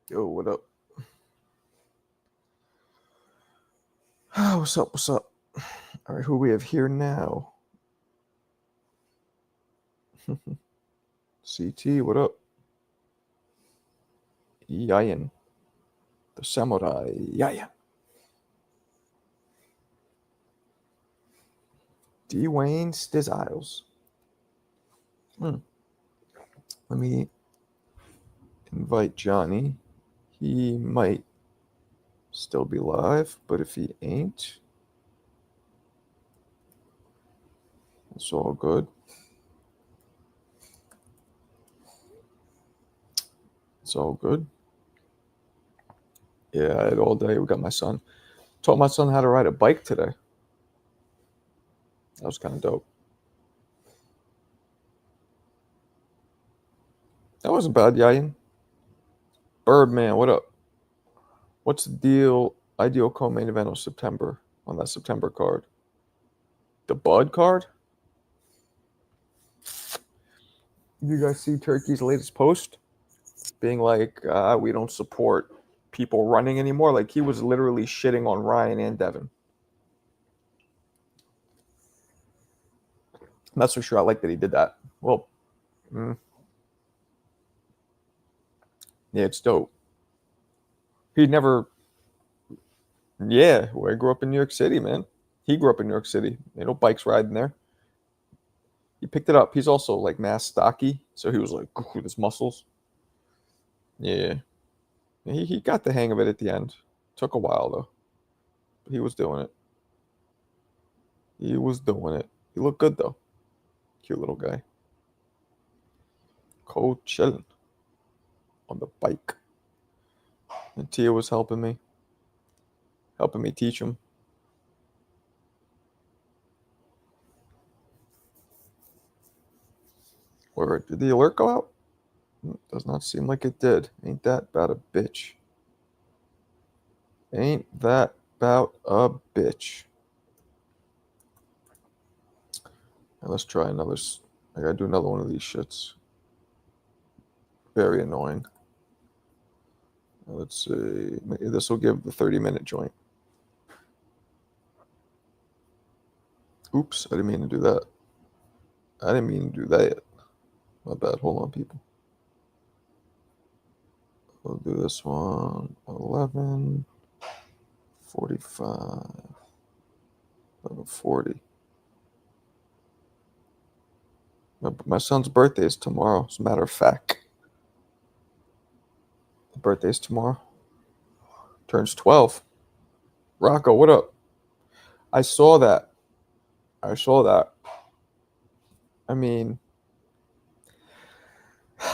Yo, what up? What's up? What's up? All right, who we have here now? CT, what up? Yayan, the samurai. Yayan. Dwayne Stiz Let me invite Johnny. He might still be live, but if he ain't, it's all good. It's all good. Yeah, I had all day. We got my son. Taught my son how to ride a bike today. That was kind of dope. That wasn't bad, Yayan. Birdman, what up? What's the deal? Ideal co-main event of September on that September card. The Bud card? You guys see Turkey's latest post? Being like, we don't support people running anymore. Like, he was literally shitting on Ryan and Devin. I'm not so sure I like that he did that. Well, yeah, it's dope. He never, yeah, well, I grew up in New York City, man. He grew up in New York City. You know, bikes riding there. He picked it up. He's also like mass stocky, so he was like with his muscles. Yeah, he got the hang of it at the end. Took a while though, but he was doing it. He was doing it. He looked good though. Cute little guy. Cold chilling on the bike. And Tia was helping me teach him. Where did the alert go out? Does not seem like it did. Ain't that about a bitch? Ain't that about a bitch? And let's try another. I gotta do another one of these shits. Very annoying. Let's see. This will give the 30-minute joint. Oops, I didn't mean to do that. I didn't mean to do that. My bad. Hold on, people. We'll do this one. 11:45. 11:40. My son's birthday is tomorrow, as a matter of fact. The birthday's tomorrow. Turns 12. Rocco, what up? I saw that. I mean,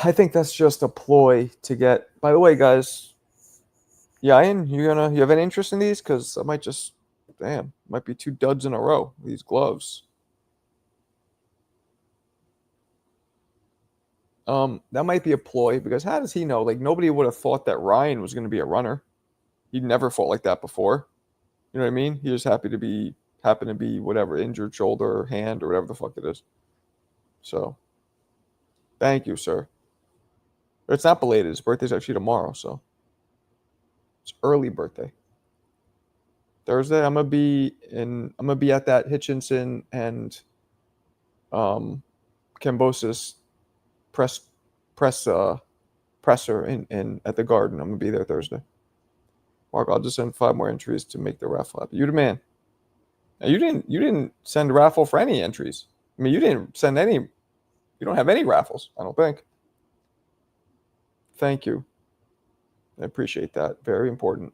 I think that's just a ploy to get. By the way, guys, Ian, you have any interest in these? Because I might just, might be 2 duds in a row. These gloves. That might be a ploy because how does he know? Like, nobody would have thought that Ryan was going to be a runner. He'd never fought like that before. You know what I mean? He just happened to be whatever, injured shoulder or hand or whatever the fuck it is. So, thank you, sir. It's not belated. His birthday's actually tomorrow, so it's early birthday. Thursday, I'm gonna be at that Hitchinson and Cambosis press presser in at the Garden. I'm gonna be there Thursday. Mark, I'll just send 5 more entries to make the raffle happen. You the man. Now, you didn't send a raffle for any entries. I mean, you didn't send any. You don't have any raffles. I don't think. Thank you. I appreciate that. Very important.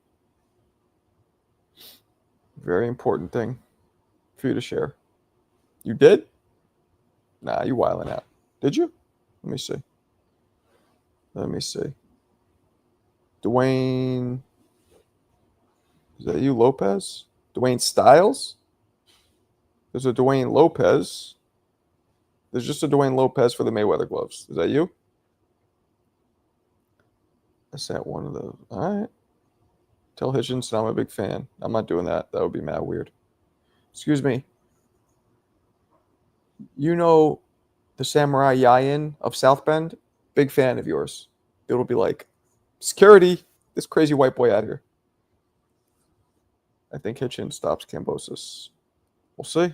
Very important thing for you to share. You did? Nah, you wiling out. Did you? Let me see. Dwayne. Is that you, Lopez? Dwayne Styles? There's a Dwayne Lopez. There's just a Dwayne Lopez for the Mayweather gloves. Is that you? I sent one of those. All right. Tell Hitchinson I'm a big fan. I'm not doing that. That would be mad weird. Excuse me. You know the Samurai Yayin of South Bend? Big fan of yours. It'll be like Security. This crazy white boy out here. I think Hitchens stops Kambosos. We'll see.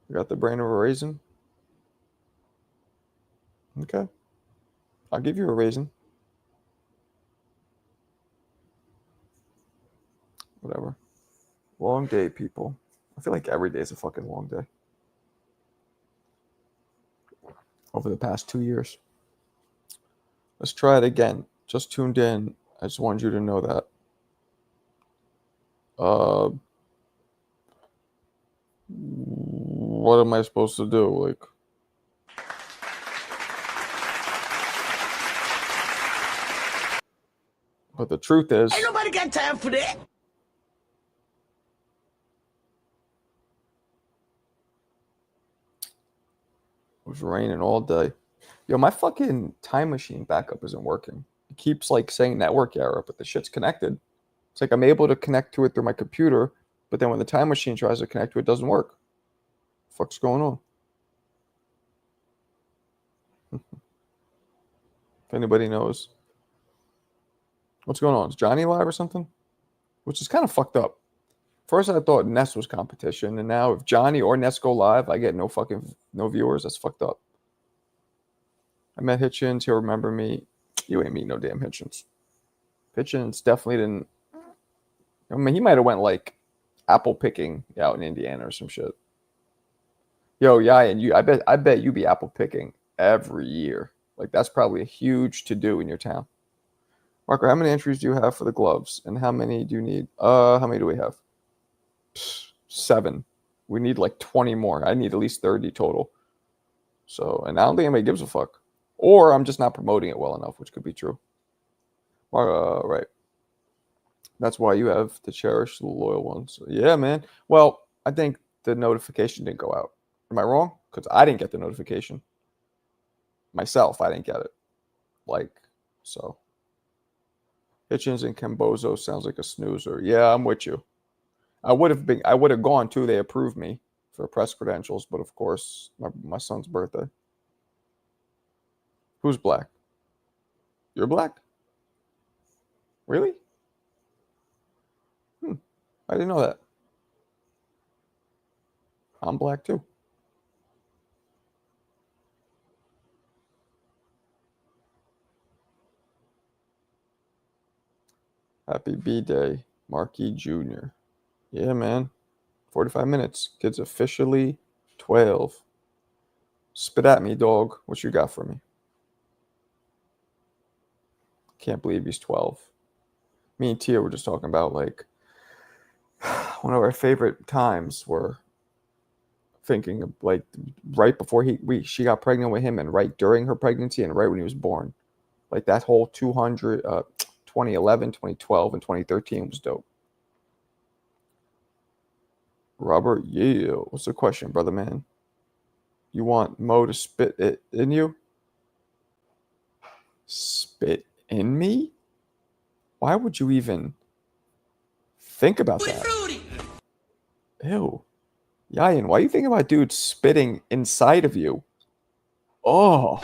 We got the brain of a raisin. Okay. I'll give you a raisin. Whatever. Long day, people. I feel like every day is a fucking long day. Over the past 2 years. Let's try it again. Just tuned in. I just wanted you to know that. What am I supposed to do? Like, but the truth is, ain't nobody got time for that. It was raining all day. Yo, my fucking time machine backup isn't working. It keeps like saying network error, but the shit's connected. It's like I'm able to connect to it through my computer, but then when the time machine tries to connect to it, it doesn't work. Fuck's going on? If anybody knows. What's going on? Is Johnny live or something? Which is kind of fucked up. First I thought Ness was competition, and now if Johnny or Ness go live, I get no viewers. That's fucked up. I met Hitchens. He'll remember me. You ain't meet no damn Hitchens. Hitchens definitely didn't. I mean, he might have went like apple picking out in Indiana or some shit. Yo, yeah, and you. I bet you be apple picking every year. Like that's probably a huge to do in your town. Marco, how many entries do you have for the gloves, and how many do you need? How many do we have? 7. We need like 20 more. I need at least 30 total. So, and I don't think anybody gives a fuck. Or I'm just not promoting it well enough, which could be true. Right. That's why you have to cherish the loyal ones. Yeah, man. Well, I think the notification didn't go out. Am I wrong? Because I didn't get the notification. Myself, I didn't get it. Like, so. Hitchens and Cambozo sounds like a snoozer. Yeah, I'm with you. I would have gone too. They approved me for press credentials, but of course, my son's birthday. Who's black? You're black? Really? I didn't know that. I'm black too. Happy B-Day, Marky Jr. Yeah, man. 45 minutes. Kid's officially 12. Spit at me, dog. What you got for me? Can't believe he's 12. Me and Tia were just talking about like one of our favorite times were thinking of like right before she got pregnant with him and right during her pregnancy and right when he was born. Like that whole 2011, 2012, and 2013 was dope. Robert, yeah. What's the question, brother man? You want Mo to spit it in you? Spit in me? Why would you even think about that? Ew. Yayan, why are you thinking about dudes spitting inside of you? Oh.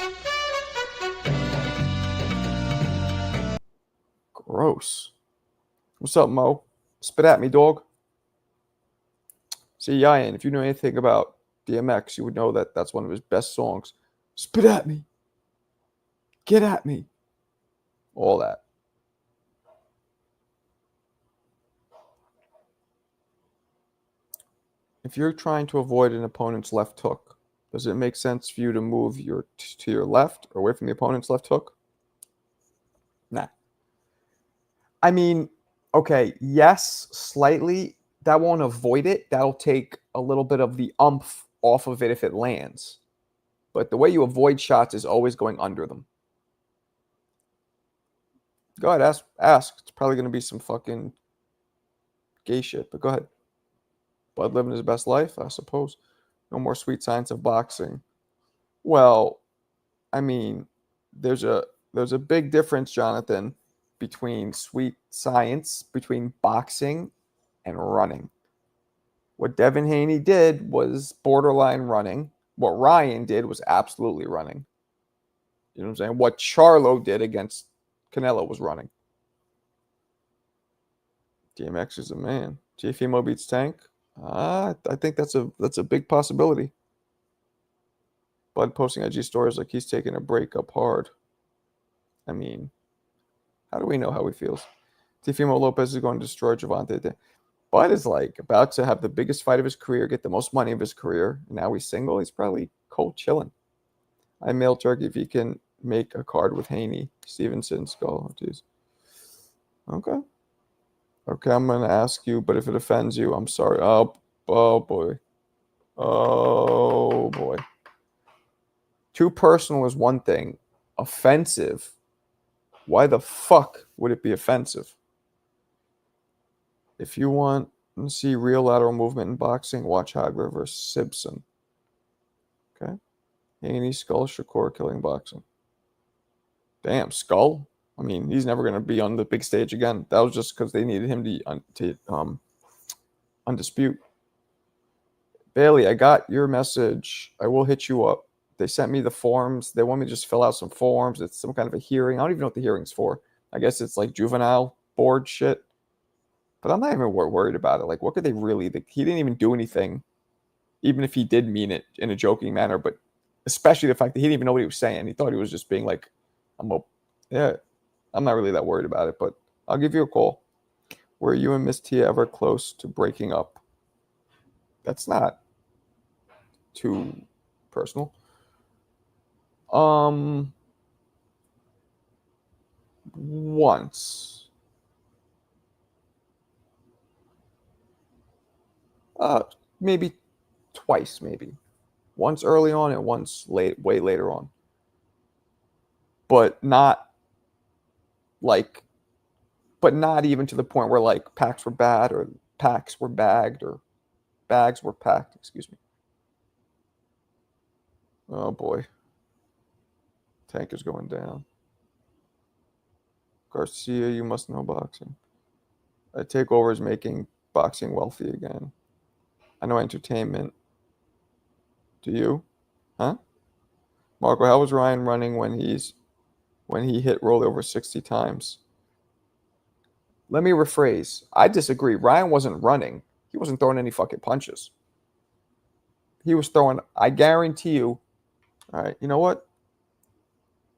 Gross. What's up, Mo? Spit at me, dog. See, Yayan, if you know anything about DMX, you would know that that's one of his best songs. Spit at me. Get at me. All that. If you're trying to avoid an opponent's left hook, does it make sense for you to move to your left or away from the opponent's left hook? Nah. I mean, okay, yes, slightly. That won't avoid it. That'll take a little bit of the umph off of it if it lands. But the way you avoid shots is always going under them. Go ahead, ask. It's probably going to be some fucking gay shit, but go ahead. Bud living his best life, I suppose. No more sweet science of boxing. Well, I mean, there's a big difference, Jonathan, between sweet science, between boxing and running. What Devin Haney did was borderline running. What Ryan did was absolutely running. You know what I'm saying? What Charlo did against Canelo was running. DMX is a man. Teofimo beats Tank. I think that's a big possibility. Bud posting IG stories like he's taking a break up hard. I mean, how do we know how he feels? Teofimo Lopez is going to destroy Javante. Bud is like about to have the biggest fight of his career, get the most money of his career. And now he's single. He's probably cold chilling. I mail Turkey if he can make a card with Haney, Stevenson, Skull. Jeez. Okay. Okay, I'm gonna ask you, but if it offends you, I'm sorry. Oh boy. Oh boy. Too personal is one thing. Offensive. Why the fuck would it be offensive? If you want to see real lateral movement in boxing, watch Hagler versus Simpson. Okay. Haney, Skull, Shakur, killing boxing. Damn, Skull. I mean, he's never gonna be on the big stage again. That was just because they needed him to undispute. Bailey, I got your message. I will hit you up. They sent me the forms. They want me to just fill out some forms. It's some kind of a hearing. I don't even know what the hearing's for. I guess it's like juvenile board shit. But I'm not even worried about it. Like, what could they really? He didn't even do anything, even if he did mean it in a joking manner. But especially the fact that he didn't even know what he was saying. He thought he was just being like, yeah, I'm not really that worried about it. But I'll give you a call. Were you and Miss Tia ever close to breaking up? That's not too personal. Once. Maybe twice, maybe. Once early on and once way later on. But not like, but not even to the point where like packs were bad or packs were bagged or bags were packed. Excuse me. Oh boy. Tank is going down. Garcia, you must know boxing. Takeover is making boxing wealthy again. I know entertainment. Do you? Huh? Marco, how was Ryan running when he hit roll over 60 times? Let me rephrase. I disagree. Ryan wasn't running. He wasn't throwing any fucking punches. He was throwing, I guarantee you. All right, you know what?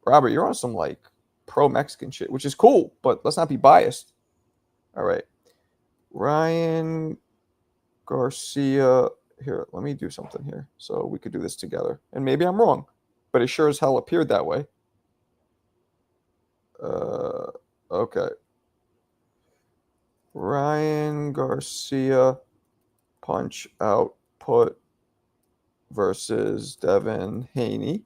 Robert, you're on some like pro Mexican shit, which is cool, but let's not be biased. All right. Ryan Garcia. Here, let me do something here so we could do this together. And maybe I'm wrong, but it sure as hell appeared that way. Okay. Ryan Garcia punch output versus Devin Haney.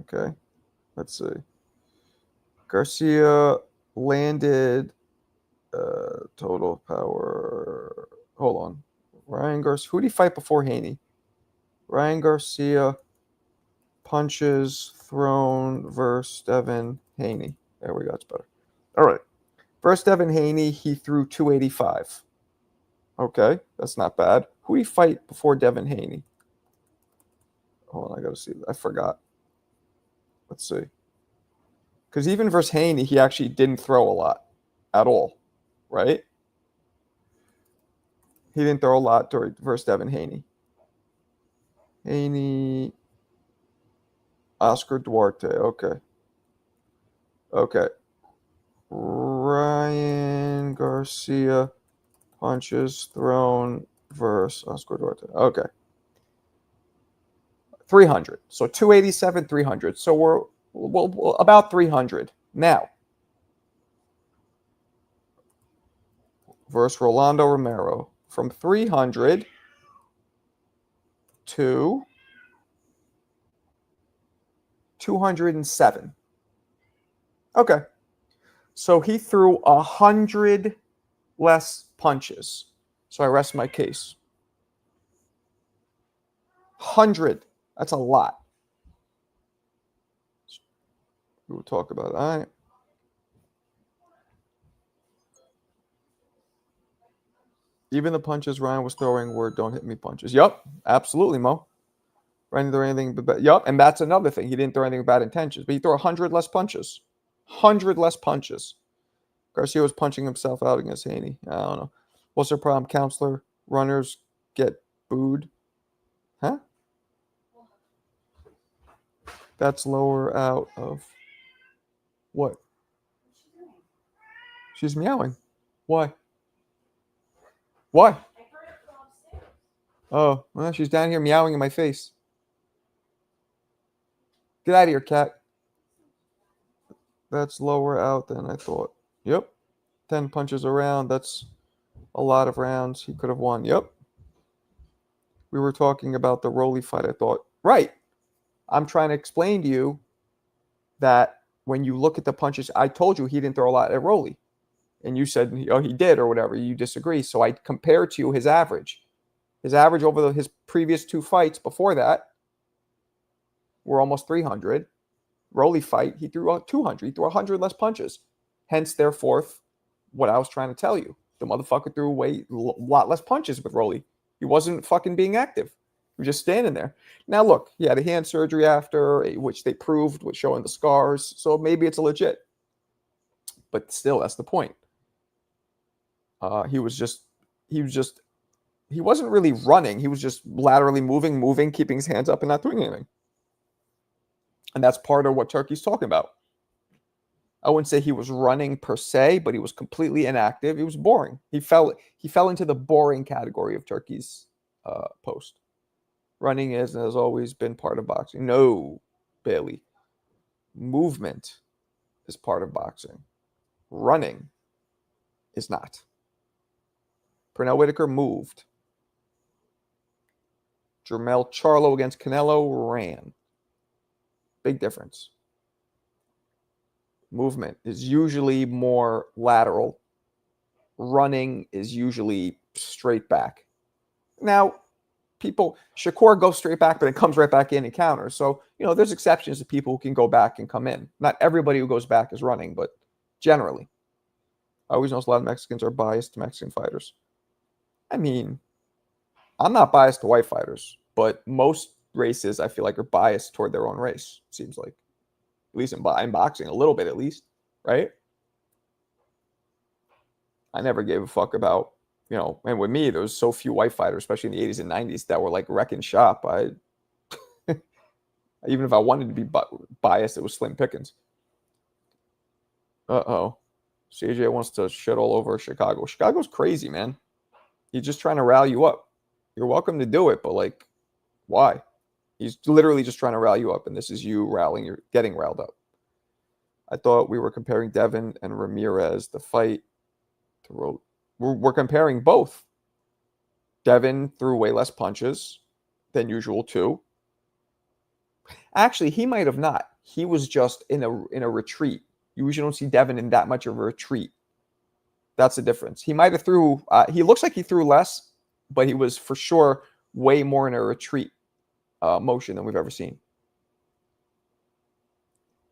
Okay. Let's see. Garcia landed total power. Hold on. Ryan Garcia. Who did he fight before Haney? Ryan Garcia punches thrown versus Devin Haney. There we go. It's better. All right. Versus Devin Haney, he threw 285. Okay. That's not bad. Who did he fight before Devin Haney? Hold on. I got to see. I forgot. Let's see. Because even versus Haney, he actually didn't throw a lot at all, right? He didn't throw a lot versus Devin Haney. Haney, Oscar Duarte. Okay. Okay. Ryan Garcia punches thrown versus Oscar Duarte. Okay. 300. So 287, 300. So we're about 300. Now, versus Rolando Romero. From 300 to 207. Okay. So he threw 100 less punches. So I rest my case. 100. That's a lot. We will talk about it. All right. Even the punches Ryan was throwing were don't hit me punches. Yup, absolutely, Mo. Running through anything but yup, and that's another thing. He didn't throw anything with bad intentions, but he threw 100 less punches. 100 less punches. Garcia was punching himself out against Haney. I don't know. What's their problem, counselor? Runners get booed. Huh? That's lower out of what? She's meowing. Why? Why? Oh, well, she's down here meowing in my face. Get out of here, cat. That's lower out than I thought. Yep. 10 punches around. That's a lot of rounds. He could have won. Yep. We were talking about the Rolly fight, I thought. Right. I'm trying to explain to you that when you look at the punches, I told you he didn't throw a lot at Rolly. And you said, oh, he did or whatever. You disagree. So I compared to you his average. His average over his previous 2 fights before that were almost 300. Rolly fight, he threw 200. He threw 100 less punches. Hence, therefore, what I was trying to tell you. The motherfucker threw a lot less punches with Rolly. He wasn't fucking being active. He was just standing there. Now, look, he had a hand surgery after, which they proved was showing the scars. So maybe it's legit. But still, that's the point. He wasn't really running. He was just laterally moving, keeping his hands up and not doing anything. And that's part of what Turki's talking about. I wouldn't say he was running per se, but he was completely inactive. He was boring. He fell into the boring category of Turki's post. Running has always been part of boxing. No, Bailey. Movement is part of boxing. Running is not. Pernell Whitaker moved. Jermell Charlo against Canelo ran. Big difference. Movement is usually more lateral. Running is usually straight back. Now, Shakur goes straight back, but it comes right back in and counters. So, there's exceptions to people who can go back and come in. Not everybody who goes back is running, but generally. I always notice a lot of Mexicans are biased to Mexican fighters. I mean, I'm not biased to white fighters, but most races I feel like are biased toward their own race, it seems like. At least in boxing, a little bit at least, right? I never gave a fuck about, and with me, there was so few white fighters, especially in the 80s and 90s, that were like wrecking shop. Even if I wanted to be biased, it was slim pickings. Uh-oh. CJ wants to shit all over Chicago. Chicago's crazy, man. He's just trying to rally you up. You're welcome to do it, but why? He's literally just trying to rally you up, and this is you rallying. You're getting riled up. I thought we were comparing Devin and Ramirez, the fight. We're comparing both. Devin threw way less punches than usual, too. Actually, he might have not. He was just in a retreat. You usually don't see Devin in that much of a retreat. That's the difference. He might have threw. He looks like he threw less, but he was for sure way more in a retreat motion than we've ever seen.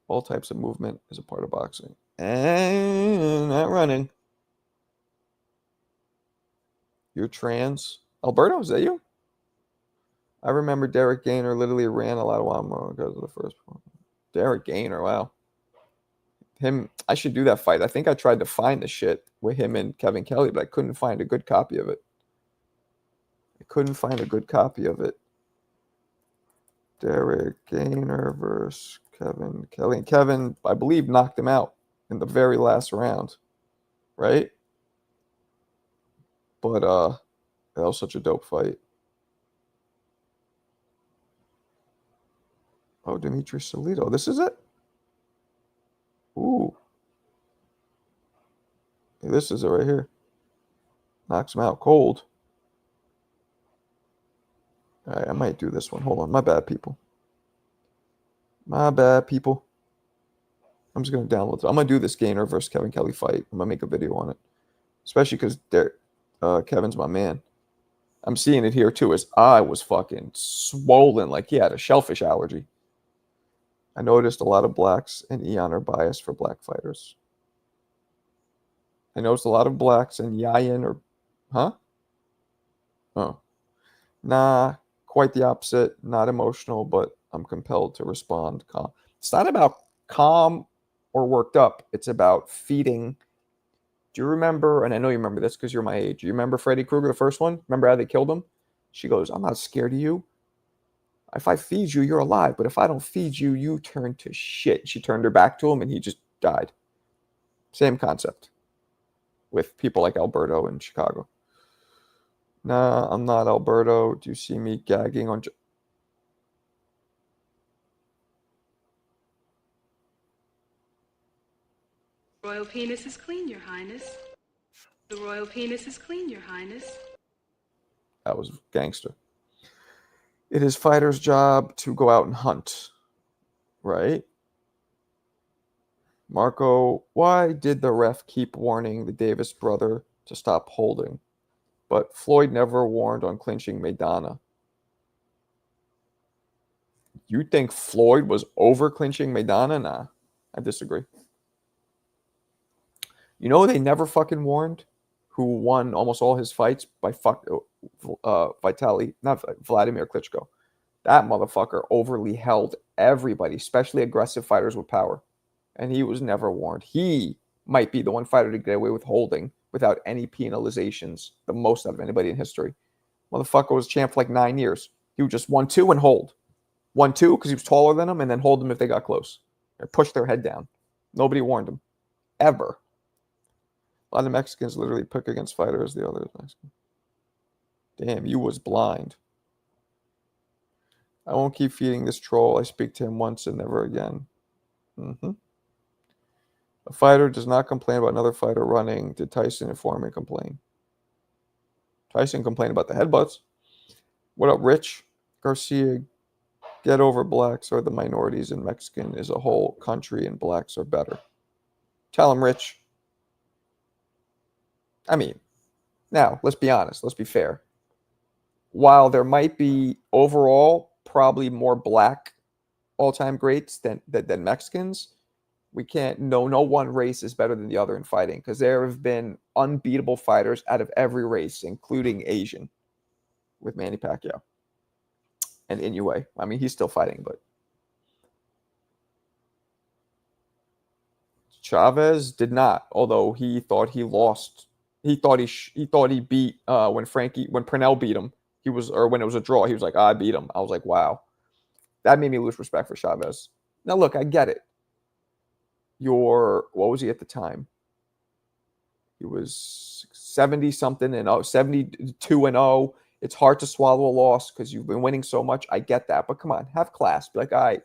All types of movement is a part of boxing. And not running. You're trans. Alberto, is that you? I remember Derek Gainer literally ran a lot of while more because of the first one. Derek Gainer, wow. I should do that fight. I think I tried to find the shit with him and Kevin Kelly, but I couldn't find a good copy of it. Derek Gainer versus Kevin Kelly. And Kevin, I believe, knocked him out in the very last round, right? But that was such a dope fight. Oh, Dimitri Salito. This is it? Ooh. Hey, this is it right here. Knocks him out cold. All right, I might do this one. Hold on. My bad, people. I'm just going to download it. I'm going to do this Gainer versus Kevin Kelly fight. I'm going to make a video on it. Especially because Kevin's my man. I'm seeing it here, too. His eye was fucking swollen like he had a shellfish allergy. I noticed a lot of blacks and Eon are biased for black fighters. I noticed a lot of blacks and Yayan or... Huh? Oh. Nah. quite the opposite. Not emotional, but I'm compelled to respond calm. It's not about calm or worked up. It's about feeding. Do you remember, and I know you remember this because you're my age, you remember Freddy Krueger, the first one? Remember how they killed him? She goes, I'm not scared of you. If I feed you, you're alive. But if I don't feed you, you turn to shit. She turned her back to him and he just died. Same concept with people like Alberto in Chicago. Nah, I'm not Alberto. Do you see me gagging on... Royal penis is clean, Your Highness. The royal penis is clean, Your Highness. That was gangster. It is fighter's job to go out and hunt, right? Marco, why did the ref keep warning the Davis brother to stop holding? But Floyd never warned on clinching Maidana. You think Floyd was over clinching Maidana? Nah, I disagree. You know they never fucking warned who won almost all his fights by not Vladimir Klitschko. That motherfucker overly held everybody, especially aggressive fighters with power. And he was never warned. He might be the one fighter to get away with holding without any penalizations, the most out of anybody in history. Motherfucker was champ for like 9 years. He would just 1-2 and hold. 1-2 because he was taller than them, and then hold them if they got close. Or push their head down. Nobody warned him. Ever. A lot of Mexicans literally pick against fighters the other Mexican. Damn, you was blind. I won't keep feeding this troll. I speak to him once and never again. Mm-hmm. A fighter does not complain about another fighter running. Did Tyson and Foreman complain? Tyson complained about the headbutts. What up, Rich? Garcia, get over blacks are the minorities and Mexican is a whole country and blacks are better. Tell him, Rich. I mean, now, let's be honest. Let's be fair. While there might be overall probably more black all-time greats than Mexicans, we can't, no one race is better than the other in fighting because there have been unbeatable fighters out of every race, including Asian, with Manny Pacquiao and Inoue. I mean, he's still fighting, but Chavez did not. Although he thought he lost, he thought he beat when Pernell beat him. He was, or when it was a draw, he was like, I beat him. I was like, wow, that made me lose respect for Chavez. Now look, I get it. What was he at the time? He was 70 something and 72 and 0. It's hard to swallow a loss because you've been winning so much. I get that. But come on, have class. Be like, all right,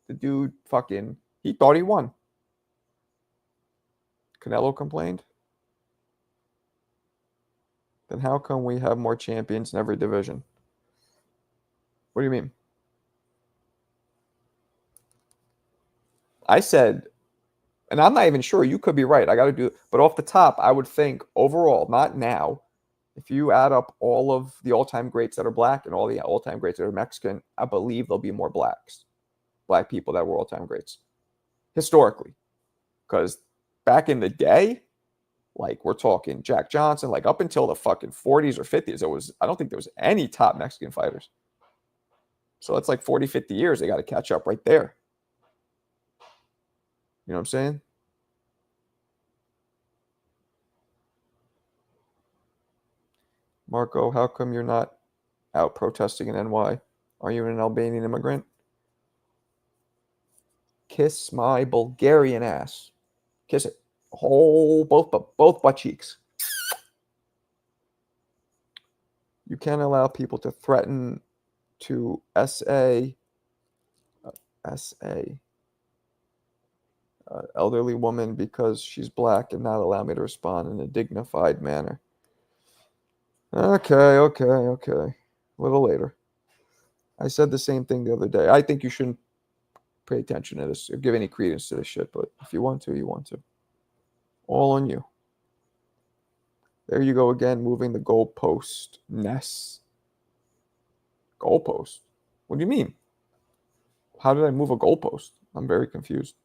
the dude he thought he won. Canelo complained. Then how come we have more champions in every division? What do you mean? I said, and I'm not even sure. You could be right. I got to do it. But off the top, I would think overall, not now, if you add up all of the all-time greats that are black and all the all-time greats that are Mexican, I believe there'll be more black people that were all-time greats historically. Because back in the day, like we're talking Jack Johnson, like up until the fucking 40s or 50s, I don't think there was any top Mexican fighters. So it's like 40, 50 years. They got to catch up right there. You know what I'm saying? Marco, how come you're not out protesting in NY? Are you an Albanian immigrant? Kiss my Bulgarian ass. Kiss it. Both butt cheeks. You can't allow people to threaten to SA elderly woman because she's black and not allow me to respond in a dignified manner. Okay. A little later. I said the same thing the other day. I think you shouldn't pay attention to this or give any credence to this shit, but if you want to, you want to. All on you. There you go again, moving the goalpost. Ness. Goalpost? What do you mean? How did I move a goalpost? I'm very confused.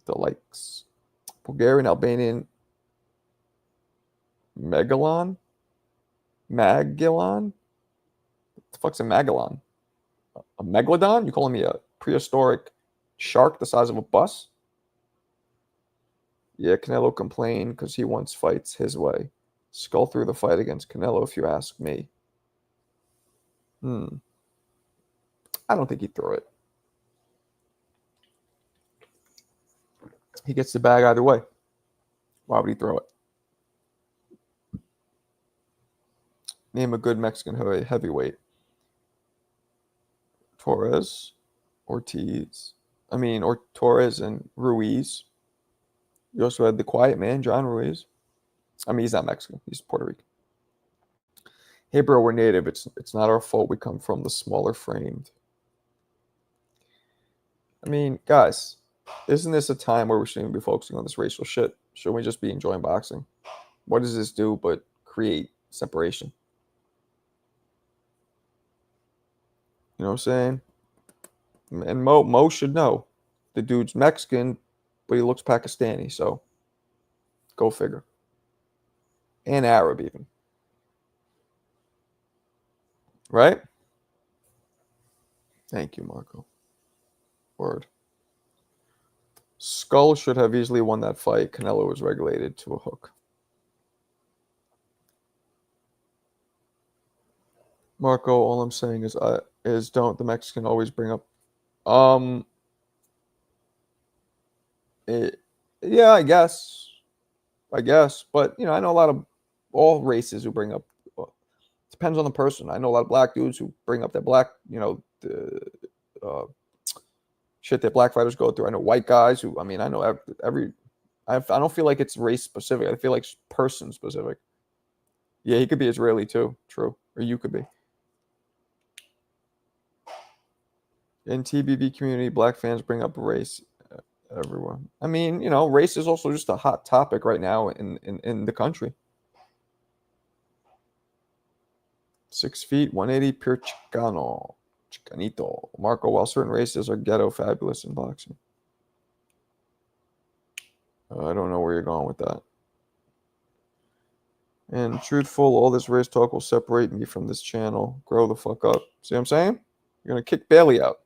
The likes. Bulgarian, Albanian, Magellan? The fuck's a Magellan? A megalodon? You calling me a prehistoric shark the size of a bus? Yeah, Canelo complained because he wants fights his way. Skull through the fight against Canelo, if you ask me. I don't think he'd throw it. He gets the bag either way. Why would he throw it? Name a good Mexican heavyweight. Torres, Ortiz. Or Torres and Ruiz. You also had the quiet man, John Ruiz. He's not Mexican. He's Puerto Rican. Hey, bro, we're native. It's not our fault. We come from the smaller framed. Guys, isn't this a time where we shouldn't be focusing on this racial shit? Shouldn't we just be enjoying boxing? What does this do but create separation? You know what I'm saying? And Mo should know. The dude's Mexican, but he looks Pakistani, so go figure. And Arab even. Right? Thank you, Marco. Word. Skull should have easily won that fight. Canelo was regulated to a hook. Marco, all I'm saying is don't the Mexican always bring up yeah, I guess. But I know a lot of all races who bring up depends on the person. I know a lot of black dudes who bring up that black, the shit that black fighters go through. I know white guys who, I know I don't feel like it's race specific. I feel like it's person specific. Yeah, he could be Israeli too. True. Or you could be. In TBV community, black fans bring up race everywhere. Race is also just a hot topic right now in the country. 6 feet, 180, pure Chicano. Chicanito. Marco, while certain races are ghetto fabulous in boxing. I don't know where you're going with that. And truthful, all this race talk will separate me from this channel. Grow the fuck up. See what I'm saying? You're going to kick Bailey out.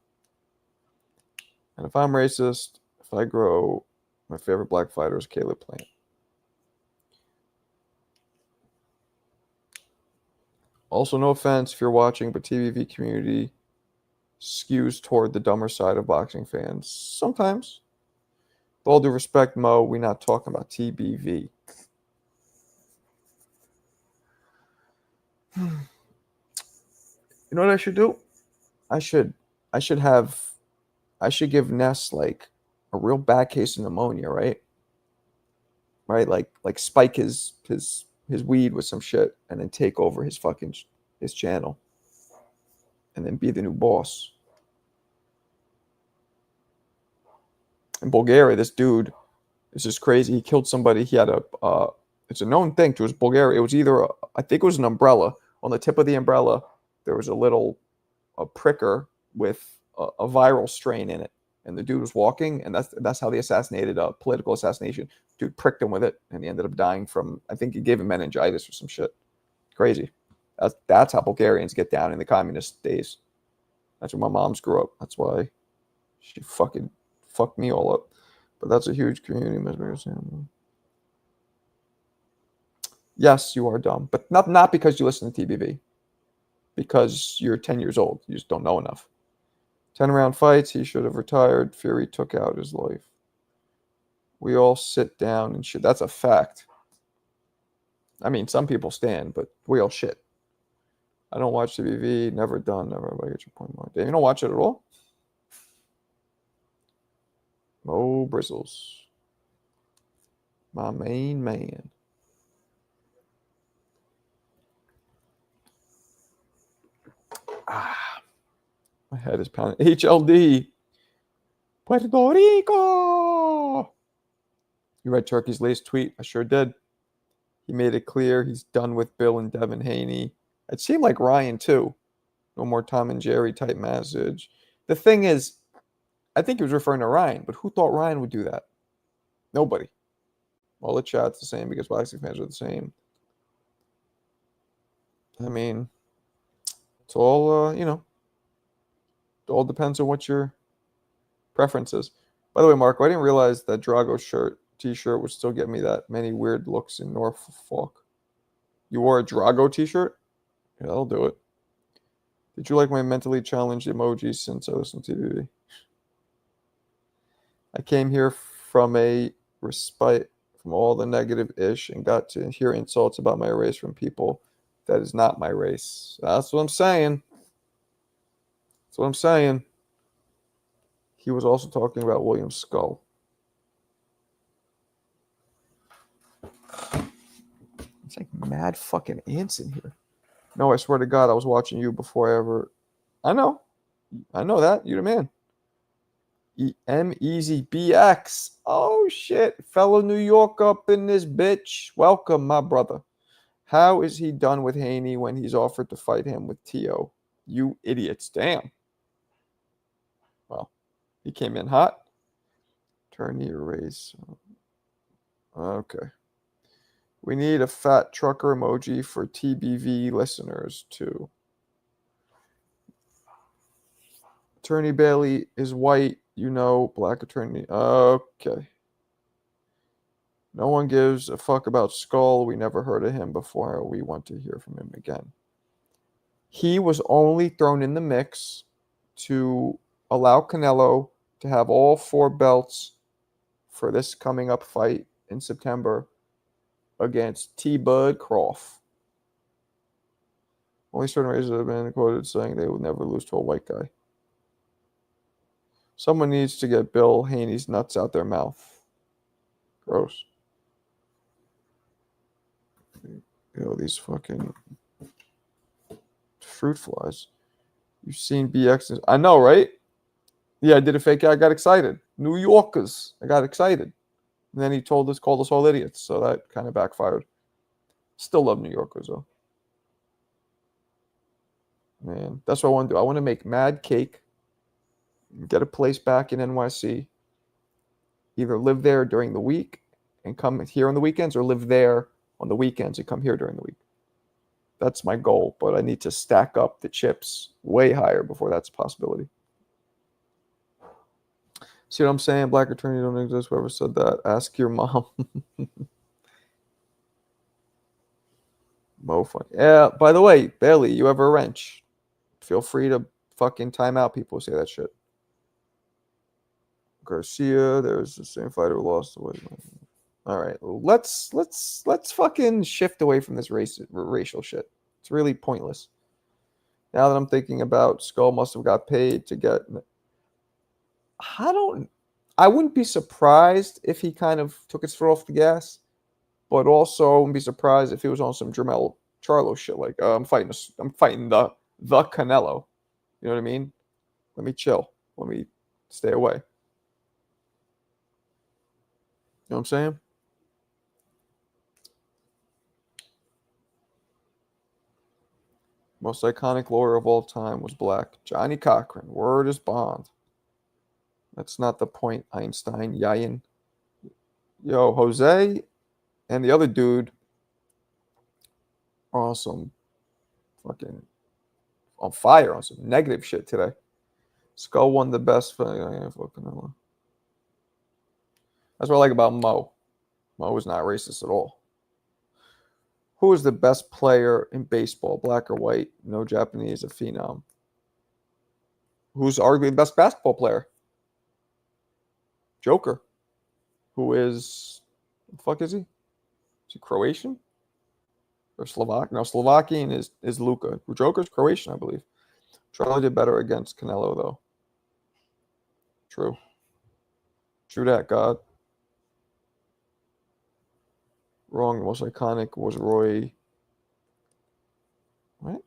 And if I'm racist, if I grow, my favorite black fighter is Caleb Plant. Also, no offense if you're watching, but TBV community skews toward the dumber side of boxing fans. Sometimes. With all due respect, Mo, we're not talking about TBV. You know what I should do? I should give Ness like a real bad case of pneumonia, right? Right, like spike his weed with some shit and then take over his channel and then be the new boss. In Bulgaria, this dude is just crazy. He killed somebody. He had it's a known thing to his Bulgaria. It was either I think it was an umbrella. On the tip of the umbrella, there was a pricker with a viral strain in it. And the dude was walking, and that's how they assassinated a political assassination. Dude pricked him with it, and he ended up dying from, I think he gave him meningitis or some shit. Crazy. That's how Bulgarians get down in the communist days. That's where my mom's grew up. That's why she fucking fucked me all up. But that's a huge community. Yes, you are dumb, but not because you listen to TBV. Because you're 10 years old. You just don't know enough. 10-round fights, he should have retired. Fury took out his life. We all sit down and shit. That's a fact. Some people stand, but we all shit. I don't watch TBV. Never done. Never. I get your point, Mark. You don't watch it at all? Mo Bristles. My main man. My head is pounding. HLD. Puerto Rico. You read Turkey's latest tweet? I sure did. He made it clear he's done with Bill and Devin Haney. It seemed like Ryan, too. No more Tom and Jerry type message. The thing is, I think he was referring to Ryan, but who thought Ryan would do that? Nobody. All the chat's the same because boxing fans are the same. It's all, it all depends on what your preference is. By the way, Marco, I didn't realize that Drago t-shirt would still get me that many weird looks in Norfolk. You wore a Drago t-shirt? Yeah, that'll do it. Did you like my mentally challenged emojis since I listened to TV? I came here from a respite from all the negative ish and got to hear insults about my race from people that is not my race. That's what I'm saying. That's what I'm saying. He was also talking about William Skull. It's like mad fucking ants in here. No, I swear to God, I was watching you before I ever. I know that. You the man. Easy BX. Oh shit, fellow New York up in this bitch. Welcome, my brother. How is he done with Haney when he's offered to fight him with Teo? You idiots. Damn. Well, he came in hot. Turn your race. Okay. We need a fat trucker emoji for TBV listeners, too. Attorney Bailey is white, black attorney. Okay. No one gives a fuck about Skull. We never heard of him before. We want to hear from him again. He was only thrown in the mix to allow Canelo to have all 4 belts for this coming up fight in September against T-Bud Croft. Only certain races have been quoted saying they would never lose to a white guy. Someone needs to get Bill Haney's nuts out their mouth. Gross. These fucking fruit flies. You've seen BX. I know, right? Yeah, I did a fake. I got excited. New Yorkers. I got excited. And then he called us all idiots. So that kind of backfired. Still love New Yorkers, though. Man, that's what I want to do. I want to make mad cake, get a place back in NYC, either live there during the week and come here on the weekends, or live there on the weekends and come here during the week. That's my goal, but I need to stack up the chips way higher before that's a possibility. See what I'm saying? Black attorney don't exist. Whoever said that, ask your mom. Mo fun. Yeah, by the way, Bailey, you have a wrench. Feel free to fucking time out people who say that shit. Garcia, there's the same fighter who lost the weight. All right, let's fucking shift away from this racial shit. It's really pointless. Now that I'm thinking about, Skull must have got paid to get. I wouldn't be surprised if he kind of took his foot off the gas, but also I wouldn't be surprised if he was on some Jermel Charlo shit. Like, I'm fighting the Canelo. You know what I mean? Let me chill. Let me stay away. You know what I'm saying? Most iconic lawyer of all time was black. Johnny Cochran. Word is bond. That's not the point, Einstein. Yayin. Yo, Jose and the other dude are on some fucking on fire on some negative shit today. Skull won the best. That's what I like about Mo. Mo is not racist at all. Who is the best player in baseball, black or white? No Japanese, a phenom. Who's arguably the best basketball player? Joker. Who is, what the fuck is he? Is he Croatian? Or Slovak? No, Slovakian is Luka. Joker's Croatian, I believe. Charlie did better against Canelo, though. True. True that, God. Wrong. The most iconic was Roy. What?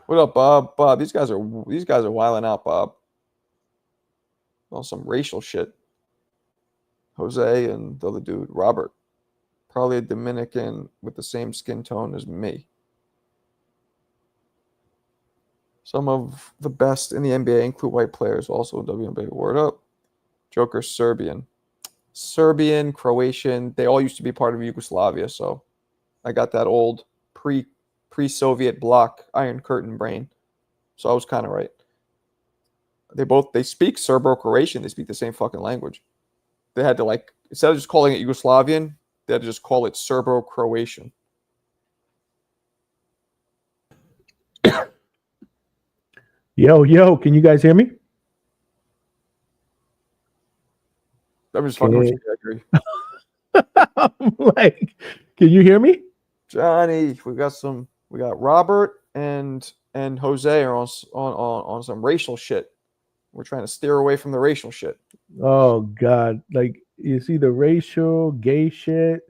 What up, Bob? Bob, these guys are wilding out, Bob. On some racial shit. Jose and the other dude, Robert. Probably a Dominican with the same skin tone as me. Some of the best in the NBA include white players, also in WNBA. Word up. Joker's Serbian. Croatian. They all used to be part of Yugoslavia, so I got that old pre-Soviet bloc, Iron Curtain brain. So I was kind of right. They speak Serbo-Croatian. They speak the same fucking language. They had to, like, instead of just calling it Yugoslavian, they had to just call it Serbo-Croatian. Yo, can you guys hear me? I'm just fucking with you, Gregory. I'm like, can you hear me? Johnny, we got Robert and Jose are on some racial shit. We're trying to steer away from the racial shit. Oh God, like you see the racial gay shit.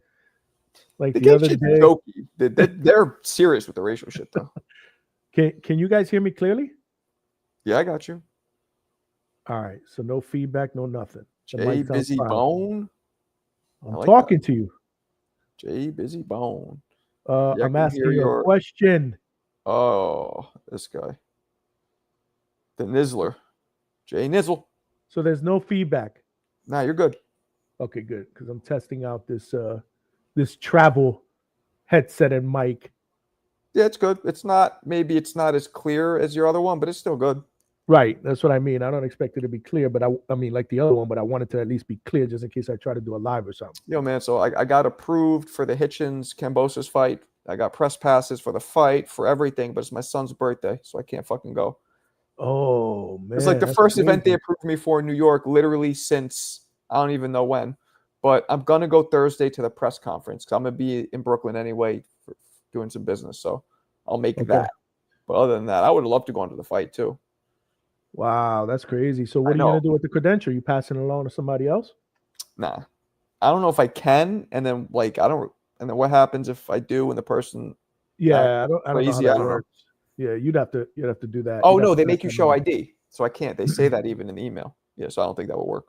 Like The the gay other shit's day. jokey. They're serious with the racial shit though. Can you guys hear me clearly? Yeah, I got you. All right, so no feedback, no nothing. The Jay mic sounds Busy fine. Bone. I'm like talking that. to you. Jay Busy Bone. Yeah, I I'm can asking hear you a your- question. Oh, this guy. The Nizzler. Jay Nizzle. So there's no feedback. Nah, you're good. Okay, good, because I'm testing out this travel headset and mic. Yeah, it's good. Maybe it's not as clear as your other one, but it's still good. Right, that's what I mean. I don't expect it to be clear, but I mean like the other one, but I wanted to at least be clear just in case I try to do a live or something. Yo, man, so I got approved for the Hitchens Kambosos fight. I got press passes for the fight, for everything, but it's my son's birthday, so I can't fucking go. Oh man, It's like the that's first event they crazy. approved me for in New York, literally since I don't even know when. But I'm gonna go Thursday to the press conference because I'm gonna be in Brooklyn anyway, doing some business. So I'll make Okay. that. But other than that, I would love to go into the fight too. Wow, that's crazy. So what I are you gonna know. do with the credential? You passing it along to somebody else? Nah, I don't know if I can. And then like I don't. And then what happens if I do and the person Yeah, I don't know how crazy? that I don't know. works. Yeah, you'd have to do that. Oh You'd have no, to they let make you them show know. ID, so I can't. They say that even in the email. Yeah, so I don't think that will work.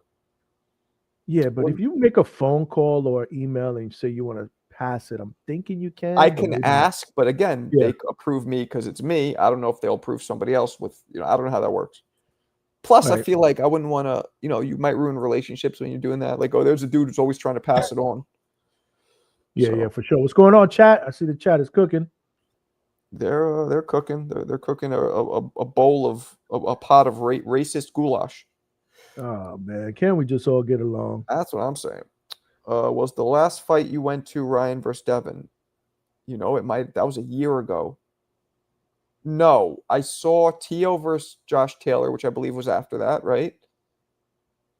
Yeah, but if you make a phone call or email and say you want to pass it, I'm thinking you can. I but can maybe not. ask, but again, Yeah. they approve me because it's me. I don't know if they'll approve somebody else with, I don't know how that works. Plus, I Right. feel like I wouldn't want to, you might ruin relationships when you're doing that. Like, oh, there's a dude who's always trying to pass it on. Yeah, So yeah, for sure. What's going on, chat? I see the chat is cooking. they're cooking. They're cooking a bowl of a pot of racist goulash. Oh man, can't we just all get along? That's what I'm saying. Was the last fight you went to Ryan versus Devin? That was a year ago. No, I saw Teo versus Josh Taylor, which I believe was after that, right?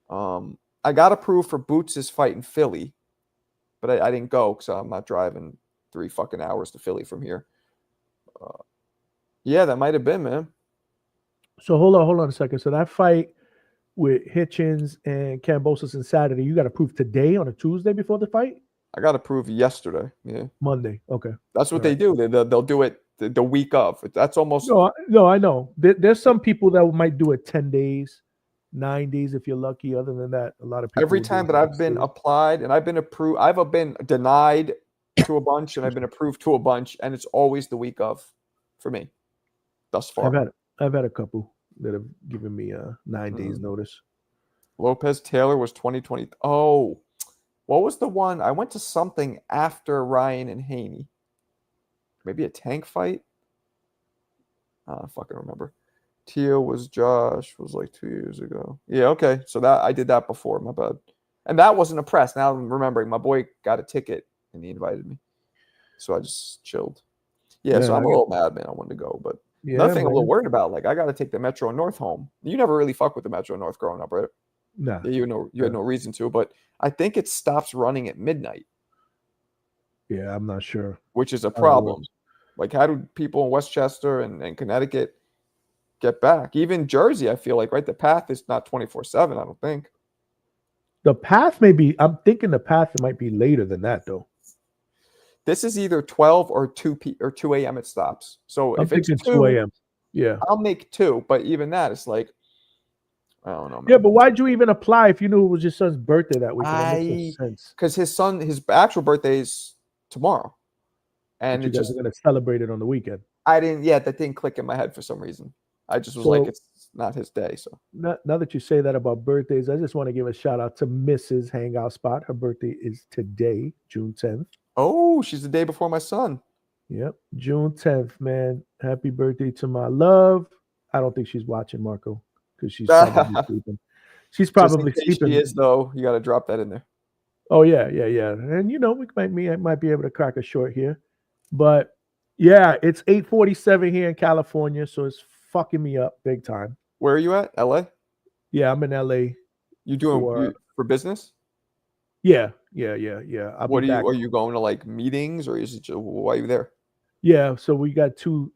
I got approved for Boots' fight in Philly, but I didn't go because I'm not driving 3 fucking hours to Philly from here. Yeah, that might have been, man. So hold on a second. So that fight with Hitchens and Kambosos on Saturday, you got approved today on a Tuesday before the fight? I got approved yesterday. Yeah, Monday. Okay. that's what All they right. do. They'll do it the week of. That's almost No, I know. There's some people that might do it 10 days, 9 days if you're lucky. Other than that, a lot of people every will do time it that the I've next been day. applied and I've been approved. I've been denied to a bunch and I've been approved to a bunch, and it's always the week of for me thus far. I've had a couple that have given me 9 days notice. Lopez Taylor was 2020. Oh, what was the one? I went to something after Ryan and Haney. Maybe a tank fight? I don't fucking remember. Tio was Josh, was like 2 years ago. Yeah, okay. So that I did that before, my bad. And that wasn't a press. Now I'm remembering. My boy got a ticket and he invited me. So I just chilled. Yeah, so I'm a little mad, man. I wanted to go, but another thing I'm a little worried about, like I got to take the Metro North home. You never really fuck with the Metro North growing up, right? Nah. Yeah, you had no reason to, but I think it stops running at midnight. Yeah, I'm not sure. Which is a problem. Like, how do people in Westchester and Connecticut get back? Even Jersey, I feel like, right? The path is not 24/7, I don't think. The path may be, I'm thinking the path might be later than that, though. This is either 12 or 2 a.m. it stops. So I'm if it's thinking 2 2 a.m. Yeah. I'll make 2, but even that, it's like, I don't know, man. Yeah, but why'd you even apply if you knew it was your son's birthday that week? It makes no sense. Because his actual birthday is tomorrow. And you guys are going to celebrate it on the weekend. That didn't click in my head for some reason. I just was like, it's not his day. So now that you say that about birthdays, I just want to give a shout out to Mrs. Hangout Spot. Her birthday is today, June 10th. Oh, she's the day before my son. Yep. June 10th, man. Happy birthday to my love. I don't think she's watching, Marco, because she's probably sleeping. She's Just in probably case she sleeping. is, though, you got to drop that in there. Oh yeah. And I might be able to crack a short here. But yeah, it's 8:47 here in California, so it's fucking me up big time. Where are you at? LA? Yeah, I'm in LA You doing for for business? yeah. I'll be What back. are you going to like meetings or is it just, why are you there? Yeah, so we got 2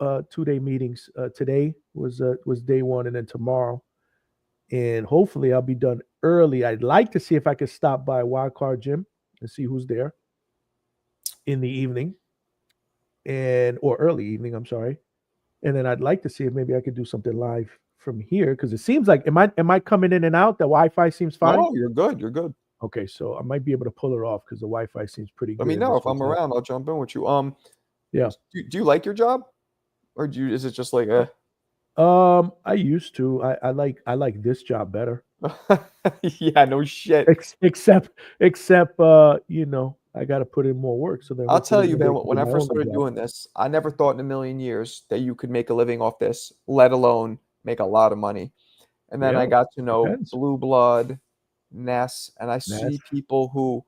day meetings. Today was day one, and then tomorrow, and hopefully I'll be done early. I'd like to see if I could stop by Wild Card Gym and see who's there in the evening, and or early evening. I'm sorry, and then I'd like to see if maybe I could do something live from here because it seems like am I coming in and out? The Wi-Fi seems fine. No, you're good. You're good. Okay, so I might be able to pull it off because the Wi-Fi seems pretty Let good me in know this if I'm hotel. around. I'll jump in with you. Yeah. Do you like your job, or is it just like I used to. I like this job better. yeah, no shit. Except I got to put in more work. So then I'll hopefully tell you, maybe I man, can when get I my first only started job. doing this, I never thought in a million years that you could make a living off this, let alone make a lot of money. And then I Yeah, got to know depends. Blue Blood, Ness, and I That's see people who,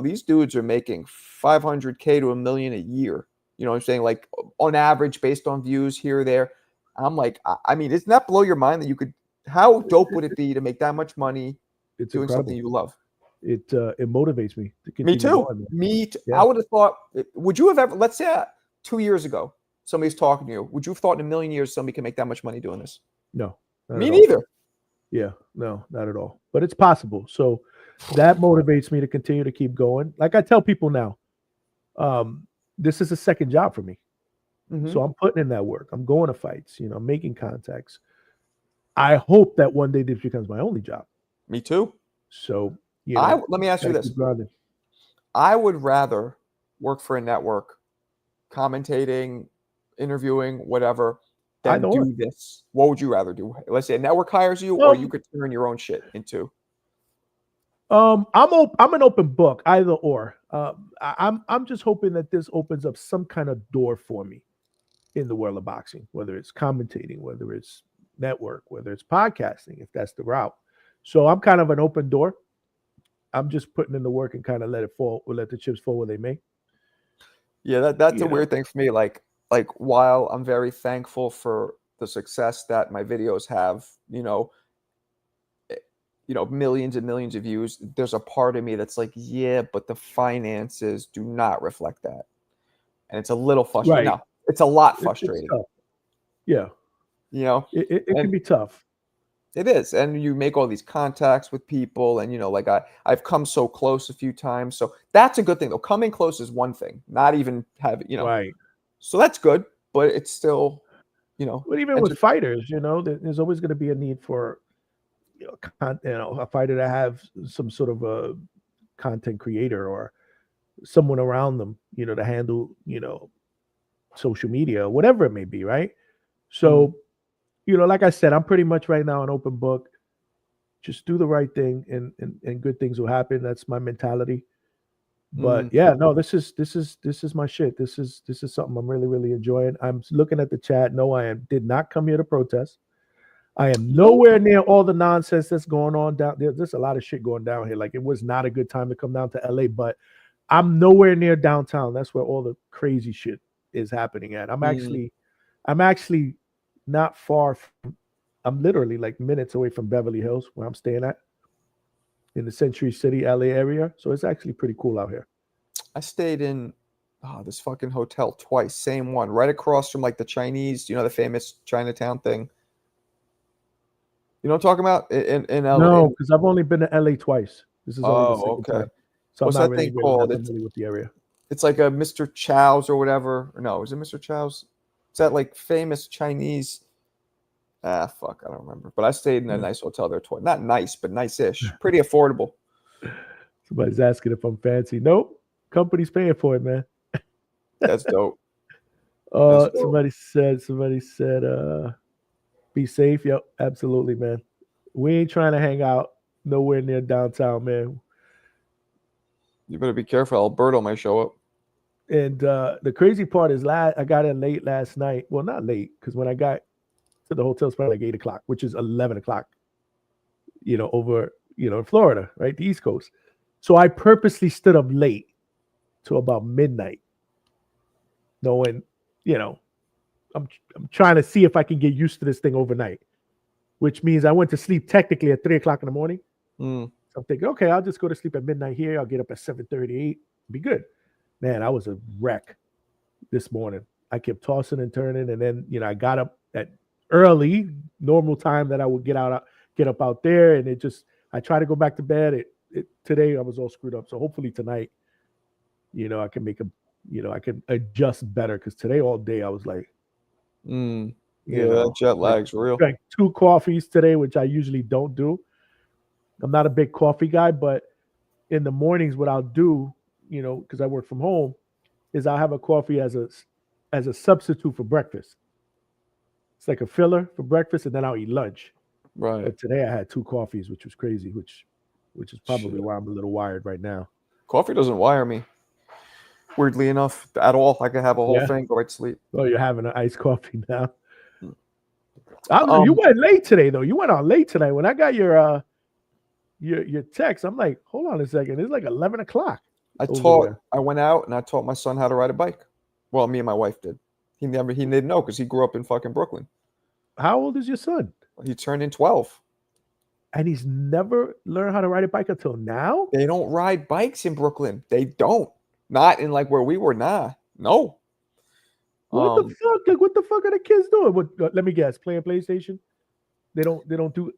these dudes are making 500K to a million a year. You know what I'm saying? Like on average, based on views here or there. I'm like, I mean, doesn't that blow your mind that you could? How dope would it be to make that much money it's doing something incredible. you love? It motivates me to Me continue too. going. Man. Me too. Yeah. I would have thought. Would you have ever? Let's say 2 years ago, somebody's talking to you. Would you have thought in a million years somebody can make that much money doing this? No, not Me at all. neither. Yeah, no, not at all. But it's possible. So that motivates me to continue to keep going. Like I tell people now, this is a second job for me. Hmm. So I'm putting in that work. I'm going to fights. I'm making contacts. I hope that one day this becomes my only job. Me too. So, Let me ask you gotta this. keep grinding. I would rather work for a network, commentating, interviewing, whatever, than Either or. do this. What would you rather do? Let's say a network hires you, or you Um, could turn your own shit into. I'm an open book, either or. I'm just hoping that this opens up some kind of door for me in the world of boxing, whether it's commentating, whether it's network, whether it's podcasting, if that's the route. So I'm kind of an open door. I'm just putting in the work and kind of let it fall, or let the chips fall where they may. Yeah, that's a You know, weird thing for me. Like while I'm very thankful for the success that my videos have, eh, millions and millions of views, there's a part of me that's like, yeah, but the finances do not reflect that. And it's a little frustrating. right? No, it's a lot It's frustrating, tough. Yeah, you know, it can and be tough. it is. And you make all these contacts with people, and like I've come so close a few times. So that's a good thing though. Coming close is one thing, not even having. Right. So that's good, but it's still, But even with enter- fighters, there's always going to be a need for a fighter to have some sort of a content creator or someone around them, to handle, social media, whatever it may be, right? Mhm. So, like I said, I'm pretty much right now an open book. Just do the right thing, and good things will happen. That's my mentality. But Mm. yeah, no, this is my shit. This is something I'm really really enjoying. I'm looking at the chat. No, did not come here to protest. I am No. nowhere near all the nonsense that's going on down there. There's a lot of shit going down here. Like it was not a good time to come down to LA, but I'm nowhere near downtown. That's where all the crazy shit is happening at. Mm. I'm actually not far from, I'm literally like minutes away from Beverly Hills where I'm staying at in the Century City, LA area. So it's actually pretty cool out here. I stayed in this fucking hotel twice, same one, right across from like the Chinese, the famous Chinatown thing. You know what I'm talking about? In LA. No, because I've only been to LA twice. This is only the Oh, second okay. time. So I'm What's not that really, thing really that called? familiar with the area. It's like a Mr. Chow's or whatever. Or no, is it Mr. Chow's? It's that like famous Chinese. Fuck, I don't remember. But I stayed in a Yeah. nice hotel there twice. Not nice, but nice-ish. Pretty affordable. Somebody's asking if I'm fancy. Nope. Company's paying for it, man. That's dope. That's dope. Somebody said, be safe. Yep, absolutely, man. We ain't trying to hang out nowhere near downtown, man. You better be careful. Alberto might show up. And the crazy part is, I got in late last night. Well, not late, because when I got to the hotel, it's probably like 8 o'clock, which is 11 o'clock. Over in Florida, right, the East Coast. So I purposely stood up late to about midnight, knowing, I'm trying to see if I can get used to this thing overnight, which means I went to sleep technically at 3 o'clock in the morning. Mm. So I'm thinking, okay, I'll just go to sleep at midnight here. I'll get up at 7:38, be good. Man, I was a wreck this morning. I kept tossing and turning, and then I got up at early, normal time that I would get up out there, and I try to go back to bed. Today I was all screwed up, so hopefully tonight, I can I can adjust better, because today all day I was like, Yeah, that jet lag's real. Drank 2 coffees today, which I usually don't do. I'm not a big coffee guy, but in the mornings, what I'll do, because I work from home, is I'll have a coffee as a substitute for breakfast. It's like a filler for breakfast, and then I'll eat lunch. Right. But today I had 2 coffees, which was crazy, which is probably why I'm a little wired right now. Coffee doesn't wire me, weirdly enough, at all. I can have a whole thing, go right to sleep. Oh, you're having an iced coffee now. You went late today, though. You went on late tonight. When I got your text, I'm like, hold on a second. It's like 11 o'clock. I went out and I taught my son how to ride a bike. Well, me and my wife did. He didn't know, because he grew up in fucking Brooklyn. How old is your son? He turned in 12. And he's never learned how to ride a bike until now? They don't ride bikes in Brooklyn. They don't. Not in like where we were. Nah. No. What the fuck? Like, what the fuck are the kids doing? Let me guess. Playing PlayStation? They don't do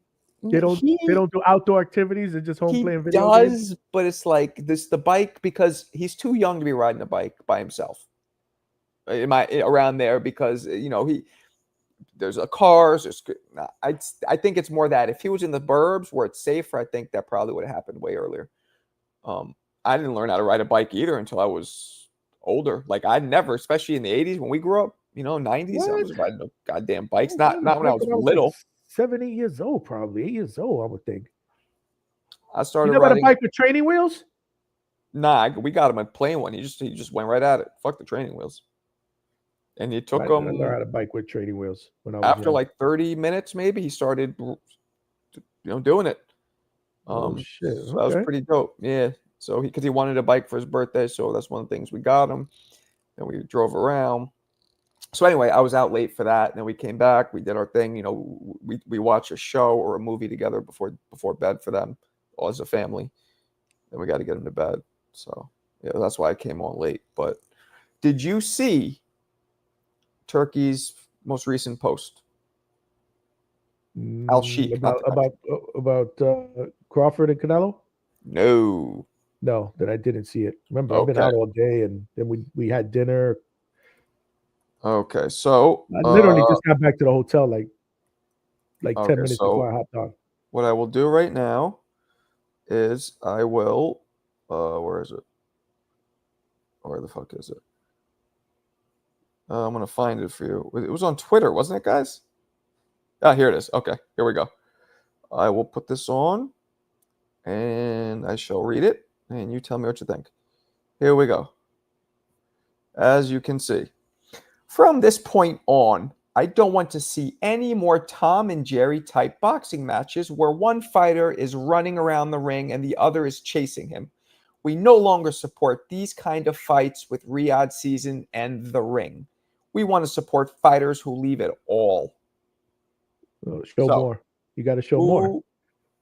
outdoor activities. They're just home playing video games. But it's like the bike, because he's too young to be riding a bike by himself. Around there, because there's cars. I think it's more that if he was in the burbs where it's safer, I think that probably would have happened way earlier. I didn't learn how to ride a bike either until I was older. Like, I never, especially in the 80s when we grew up, 90s, I was riding no goddamn bikes. Not when I was little. Like 7, 8 years old, probably 8 years old, I would think. I started You never riding had a bike with training wheels? Nah, we got him a plain one. He just went right at it. Fuck the training wheels. And it took him. I learned how to bike with training wheels when I was after young. like 30 minutes, maybe he started, doing it. Oh shit! So that was pretty dope. Yeah. So because he wanted a bike for his birthday, so that's one of the things we got him. And we drove around. So anyway, I was out late for that. And then we came back. We did our thing. We watched a show or a movie together before bed for them, all as a family. Then we got to get him to bed. So yeah, that's why I came on late. But did you see Turkey's most recent post? Al Sheikh about Crawford and Canelo? No, that I didn't see it. Remember, I've been out all day, and then we had dinner. Okay, so I literally just got back to the hotel like 10 minutes before I hopped on. What I will do right now is I will. Where is it? Where the fuck is it? I'm gonna find it for you. It was on Twitter, wasn't it, guys? Here it is. Okay, here we go. I will put this on, and I shall read it, and you tell me what you think. Here we go. As you can see, from this point on, I don't want to see any more Tom and Jerry type boxing matches where one fighter is running around the ring and the other is chasing him. We no longer support these kind of fights with Riyadh Season and The Ring. We want to support fighters who leave it all. Show more. You got to show more.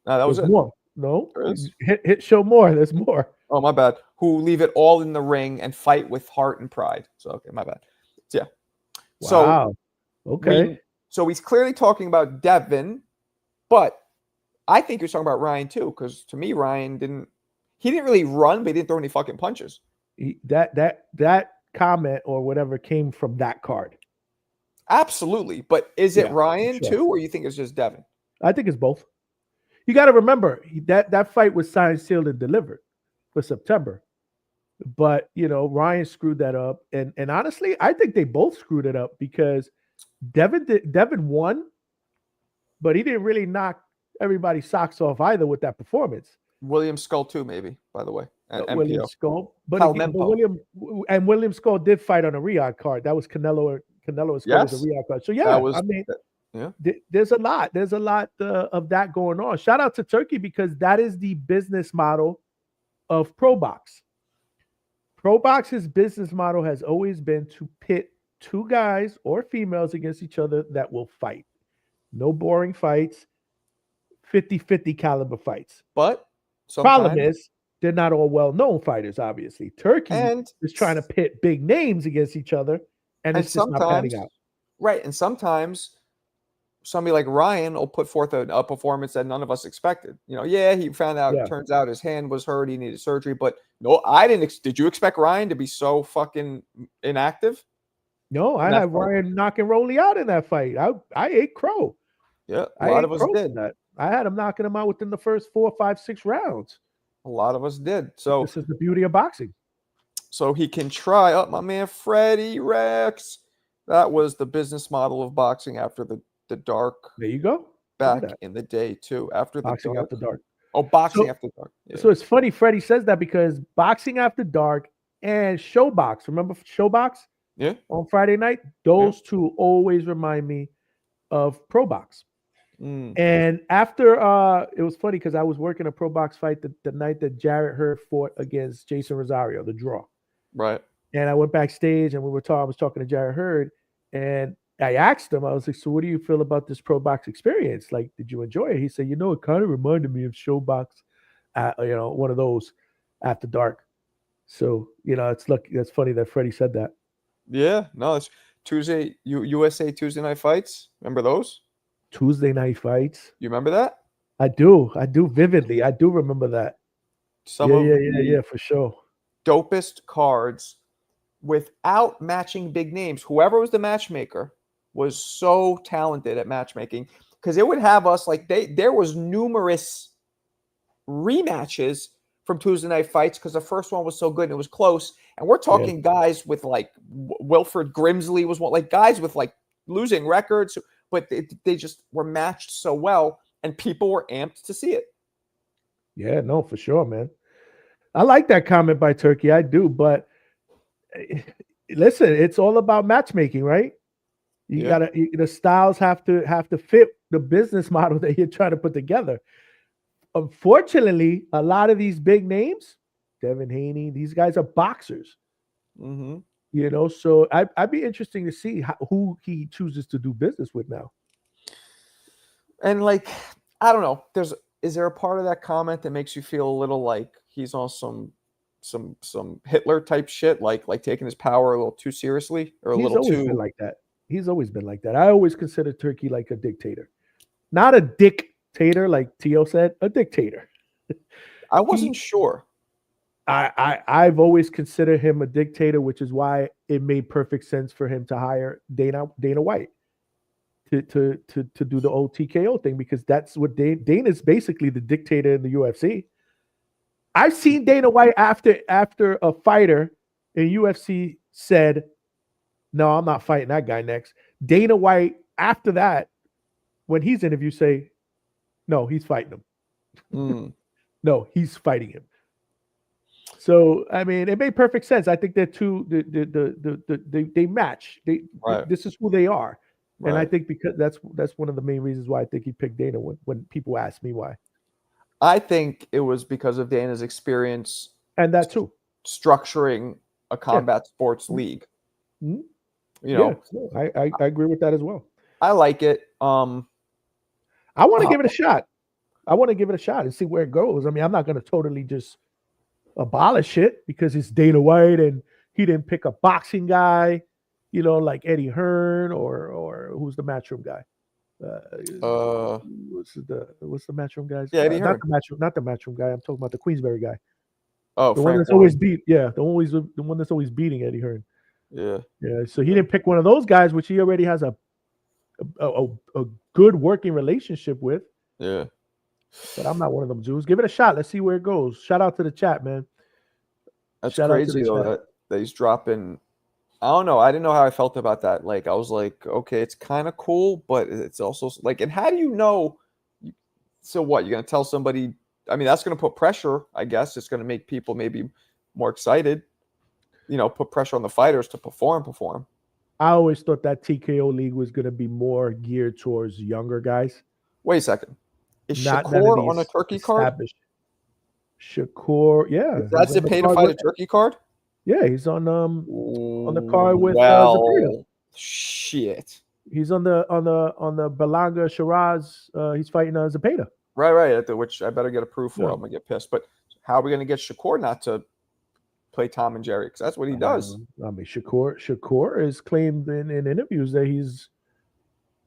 No, that was it. More. No, hit show more. There's more. Oh, my bad. Who leave it all in the ring and fight with heart and pride. So, okay, my bad. Yeah. Wow. Okay. So he's clearly talking about Devin, but I think you're talking about Ryan too, because to me, Ryan didn't really run, but he didn't throw any fucking punches. That comment or whatever came from that card. Absolutely. But is it Ryan too, or you think it's just Devin? I think it's both. You got to remember that fight was signed, sealed, and delivered for September. But, Ryan screwed that up. And honestly, I think they both screwed it up because Devin won, but he didn't really knock everybody's socks off either with that performance. William Skull too, maybe, by the way. William MPO. Skull, but again, but Palmempo. William Skull did fight on a Riyadh card. That was Canelo. Canelo and Skull was a Yes, Riyadh card. So that yeah, was. I mean, Yeah. there's a lot. There's a lot of that going on. Shout out to Turkey because that is the business model of Pro Box. Pro Box's business model has always been to pit two guys or females against each other that will fight. No boring fights, 50-50 caliber fights. But Problem sometimes, is, they're not all well-known fighters, obviously. Turkey and is trying to pit big names against each other, and it's just not panning sometimes, out. right, and sometimes somebody like Ryan will put forth a performance that none of us expected. Yeah, he found out. Yeah. Turns out his hand was hurt. He needed surgery. But no, I didn't. Did you expect Ryan to be so fucking inactive? No, I had Ryan knocking Rolly out in that fight. I ate crow. Yeah, a lot of us did. That. I had him knocking him out within the first 4, 5, 6 rounds. A lot of us did. So this is the beauty of boxing. So he can try up my man Freddie Rex. That was the business model of boxing after the dark. There you go. Back in the day too. After the boxing dark. after dark. Oh, boxing after dark. Yeah. So it's funny Freddie says that because boxing after dark and Showbox. Remember Showbox? Yeah. On Friday night, those two always remind me of Pro Box. And after it was funny because I was working a Pro Box fight the night that Jarrett Hurd fought against Jason Rosario, the draw. Right. And I went backstage and I was talking to Jarrett Hurd, and I asked him, I was like, so what do you feel about this Pro Box experience? Like, did you enjoy it? He said, it kind of reminded me of Showbox, one of those after dark. So, that's funny that Freddie said that. Yeah, no, it's Tuesday, USA Tuesday night fights. Remember those? Tuesday night fights. You remember that? I do vividly. I do remember that. Yeah, for sure. Dopest cards without matching big names. Whoever was the matchmaker was so talented at matchmaking because it would have us there was numerous rematches from Tuesday night fights because the first one was so good and it was close. And we're talking guys with Wilfred Grimsley was one, guys with losing records, but they just were matched so well and people were amped to see it. Yeah, no, for sure, man. I like that comment by Turkey. I do, but listen, it's all about matchmaking, right? The styles have to fit the business model that you're trying to put together. Unfortunately, a lot of these big names, Devin Haney, these guys are boxers. Mm-hmm. So I'd be interesting to see who he chooses to do business with now. And I don't know, is there a part of that comment that makes you feel a little like he's on some Hitler type shit, like taking his power a little too seriously or He's always been like that. He's always been like that. I always consider Turkey like a dictator, not a dictator like Teo said, a dictator. I wasn't sure. I've always considered him a dictator, which is why it made perfect sense for him to hire Dana White to do the old TKO thing, because that's what Dana's basically the dictator in the UFC. I've seen Dana White after a fighter in UFC said, "No, I'm not fighting that guy next." Dana White after that, when he's interviewed, say, "No, he's fighting him." No, he's fighting him. So I mean, it made perfect sense. I think they're they match. This is who they are, and I think because that's one of the main reasons why I think he picked Dana when people ask me why. I think it was because of Dana's experience and that too, structuring a combat sports league. Mm-hmm. I agree with that as well. I like it. I want to give it a shot. I want to give it a shot and see where it goes. I mean, I'm not going to totally just abolish it because it's Dana White and he didn't pick a boxing guy, like Eddie Hearn or who's the Matchroom guy. What's the Matchroom guys? Yeah, Eddie Hearn. Not the Matchroom guy. I'm talking about the Queensberry guy. Oh, the one that's always beat. Yeah, the one that's always beating Eddie Hearn. Yeah. So he didn't pick one of those guys, which he already has a good working relationship with. Yeah. But I'm not one of them Jews. Give it a shot. Let's see where it goes. Shout out to the chat, man. That's crazy though that he's dropping. I don't know. I didn't know how I felt about that. I was like, okay, it's kind of cool, but it's also and how do you know? So what? You're gonna tell somebody I mean, that's going to put pressure, I guess. It's going to make people maybe more excited, put pressure on the fighters to perform. I always thought that TKO league was going to be more geared towards younger guys. Wait a second. Is Not none of Shakur on a these Turkey card? established. Shakur, yeah. Is that he's on the Zepeda card fight with- a Turkey card? Yeah, he's on the card with Well, Zepeda. shit. He's on the Belanga Shiraz. He's fighting Zepeda. Right. Which I better get approved for. Yeah. I'm gonna get pissed. But how are we gonna get Shakur not to play Tom and Jerry? Because that's what he does. I mean, Shakur is claimed in interviews that he's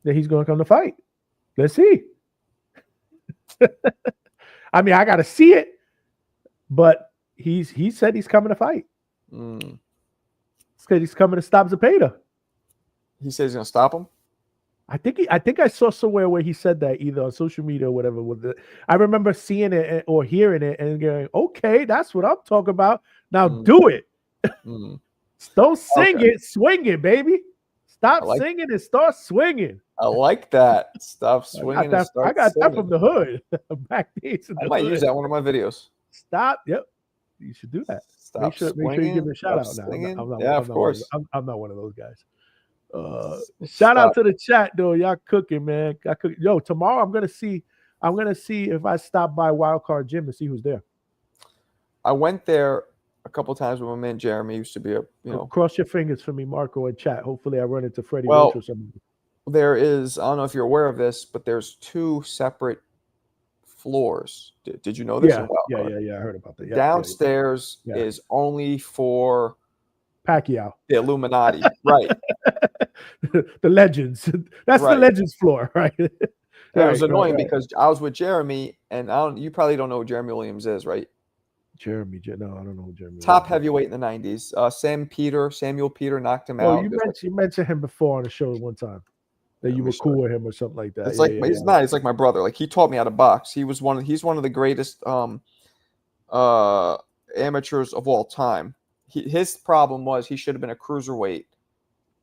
going to come to fight. Let's see. I mean, I got to see it, but he said he's coming to fight. Mm. Said he's coming to stop Zepeda. He says he's gonna stop him. I think I saw somewhere where he said that either on social media or whatever. I remember seeing it or hearing it and going, "Okay, that's what I'm talking about. Now do it. Don't sing it, swing it, baby. Stop singing and start swinging." I like that. Stop swinging and start I got singing. that from the hood. Back days. I might use that in one of my videos. Stop. Yep. You should do that. Stop Make sure you give it a shout out now. Yeah, of course. I'm not one of those guys. Shout out to the chat though. Y'all cooking, man. Yo, tomorrow I'm gonna see if I stop by Wildcard Gym and see who's there. I went there a couple times with my man Jeremy. Used to be Cross your fingers for me, Marco, in chat. Hopefully I run into Freddie Well, Roach or something. There is, I don't know if you're aware of this, but there's 2 separate floors. Did you know this? Yeah, I heard about that. Yeah, Downstairs is only for Pacquiao, the Illuminati, right? The legends. That's the legends floor, right? It was annoying because I was with Jeremy, and you probably don't know who Jeremy Williams is, right? Jeremy, no, I don't know who Jeremy. Top heavyweight in the 90s. Samuel Peter knocked him out. You mentioned him before on the show one time. That you were cool with him or something like that. It's he's not. He's like my brother. Like he taught me how to box. He's one of the greatest amateurs of all time. His problem was he should have been a cruiserweight,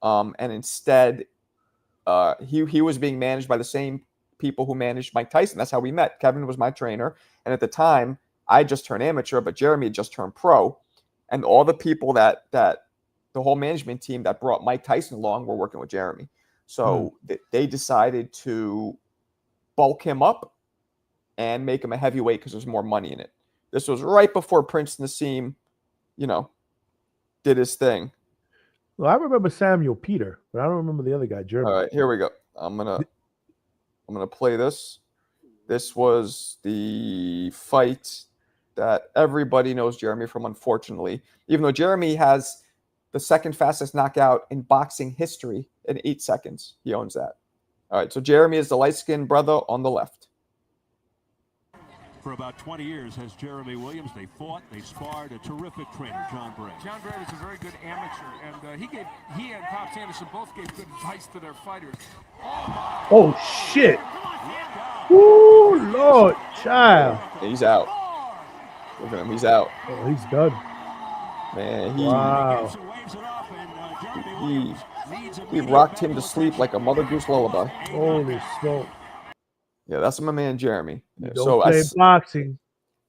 and instead, he was being managed by the same people who managed Mike Tyson. That's how we met. Kevin was my trainer, and at the time, I just turned amateur, but Jeremy had just turned pro, and all the people that the whole management team that brought Mike Tyson along were working with Jeremy. So they decided to bulk him up and make him a heavyweight because there's more money in it. This was right before Prince Nassim, did his thing. Well, I remember Samuel Peter, but I don't remember the other guy, Jeremy. All right, here we go. I'm gonna play this. This was the fight that everybody knows Jeremy from, unfortunately. Even though Jeremy has the second fastest knockout in boxing history in 8 seconds. He owns that. All right, so Jeremy is the light-skinned brother on the left. For about 20 years has Jeremy Williams. They fought, they sparred. A terrific trainer, John Bray. John Bray was a very good amateur, and he and Pops Anderson both gave good advice to their fighters. Oh shit! Ooh, Lord, child. He's out. Look at him. He's out. Oh, he's done. Man, he Wow. rocked him to sleep like a Mother Goose lullaby. Holy smoke. Yeah, that's my man Jeremy. Don't play boxing,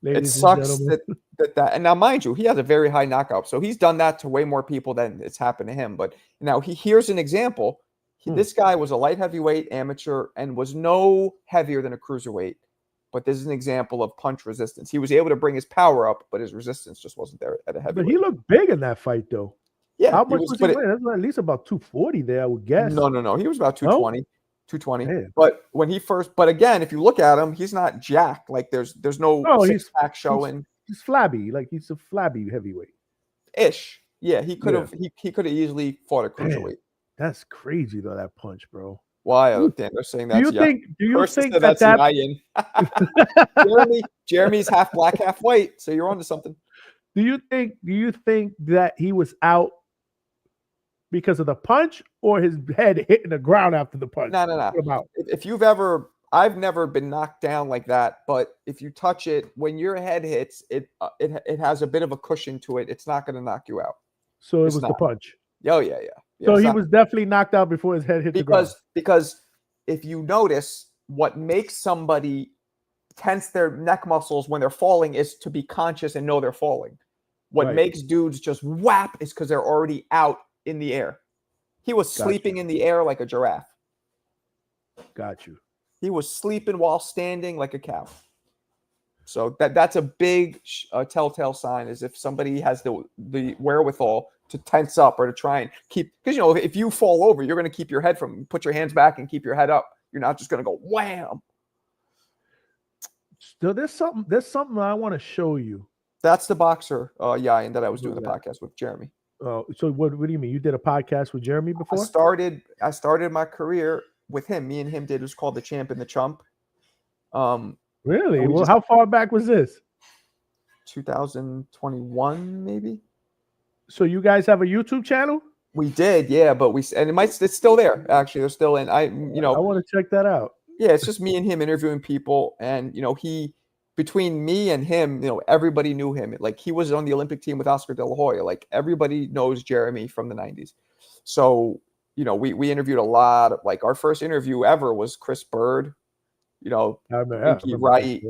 it ladies sucks and gentlemen. that and now mind you, he has a very high knockout, so he's done that to way more people than it's happened to him. But now here's an example. This guy was a light heavyweight amateur and was no heavier than a cruiserweight. But this is an example of punch resistance. He was able to bring his power up, but his resistance just wasn't there at a heavyweight. But he looked big in that fight, though. Yeah, how much was he weighing? That's at least about 240 there, I would guess. No. He was about 220. No? 220. Man. But when he first, but again, if you look at him, he's not jacked. Like there's no six-pack showing. He's flabby. Like he's a flabby heavyweight. Ish. Yeah, he could have he could have easily faught a cruiserweight. That's crazy though, that punch, bro. Why? Dan, they're saying that's do you think that Jeremy's half black, half white, so you're onto something. Do you think that he was out because of the punch or his head hitting the ground after the punch? No. If I've never been knocked down like that, but if you touch it, when your head hits, it has a bit of a cushion to it. It's not going to knock you out. So it was the punch. Oh, yeah. So he was definitely knocked out before his head hit the ground. Because if you notice, what makes somebody tense their neck muscles when they're falling is to be conscious and know they're falling. What Right. makes dudes just whap is because they're already out in the air. He was Got sleeping you. in the air like a giraffe. Got you. He was sleeping while standing like a cow. So that's a big telltale sign, is if somebody has the wherewithal to tense up or to try and keep, because if you fall over, you're going to keep your head from, put your hands back and keep your head up. You're not just going to go wham. So there's something I want to show you. That's the boxer, and that I was doing the Yeah. podcast with Jeremy. Oh, so what do you mean? You did a podcast with Jeremy before? I started my career with him. Me and him did. It was called The Champ and the Chump. Really? we Well, just- how far back was this? 2021 maybe. So you guys have a YouTube channel? We did, yeah, but it's still there. Actually, they're still in. I want to check that out. Yeah, it's just me and him interviewing people, and between me and him, everybody knew him. Like, he was on the Olympic team with Oscar De La Hoya. Like, everybody knows Jeremy from the 90s. So, we interviewed a lot of, like, our first interview ever was Chris Bird, I remember, Pinky Wright,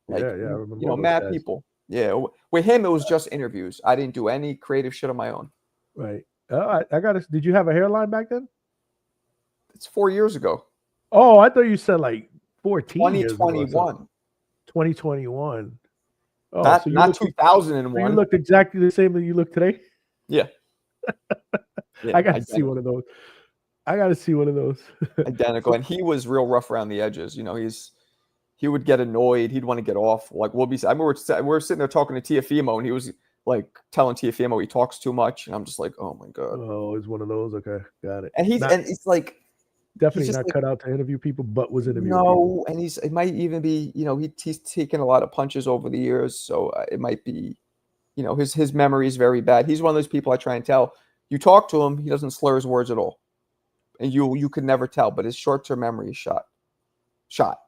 like, like, I remember all those mad guys. people. Yeah, with him it was just interviews. I didn't do any creative shit on my own. Right. I got to. Did you have a hairline back then? It's 4 years ago. Oh, I thought you said like 14 years ago or something. 2021. 2021. Oh, not so you not look, 2001. you looked exactly the same that you look today. Yeah. I got to see one of those. I got to see one of those. Identical. And he was real rough around the edges. He would get annoyed. He'd want to get off. Like, I remember we're sitting there talking to Teofimo, and he was like telling Teofimo he talks too much. And I'm just like, oh my God. Oh, it's one of those. Okay, got it. And it's like, definitely just not like, cut out to interview people, but was interviewing no, and it might even be, he's taken a lot of punches over the years, so it might be, his memory is very bad. He's one of those people I try and tell. You talk to him, he doesn't slur his words at all, and you could never tell. But his short-term memory is shot.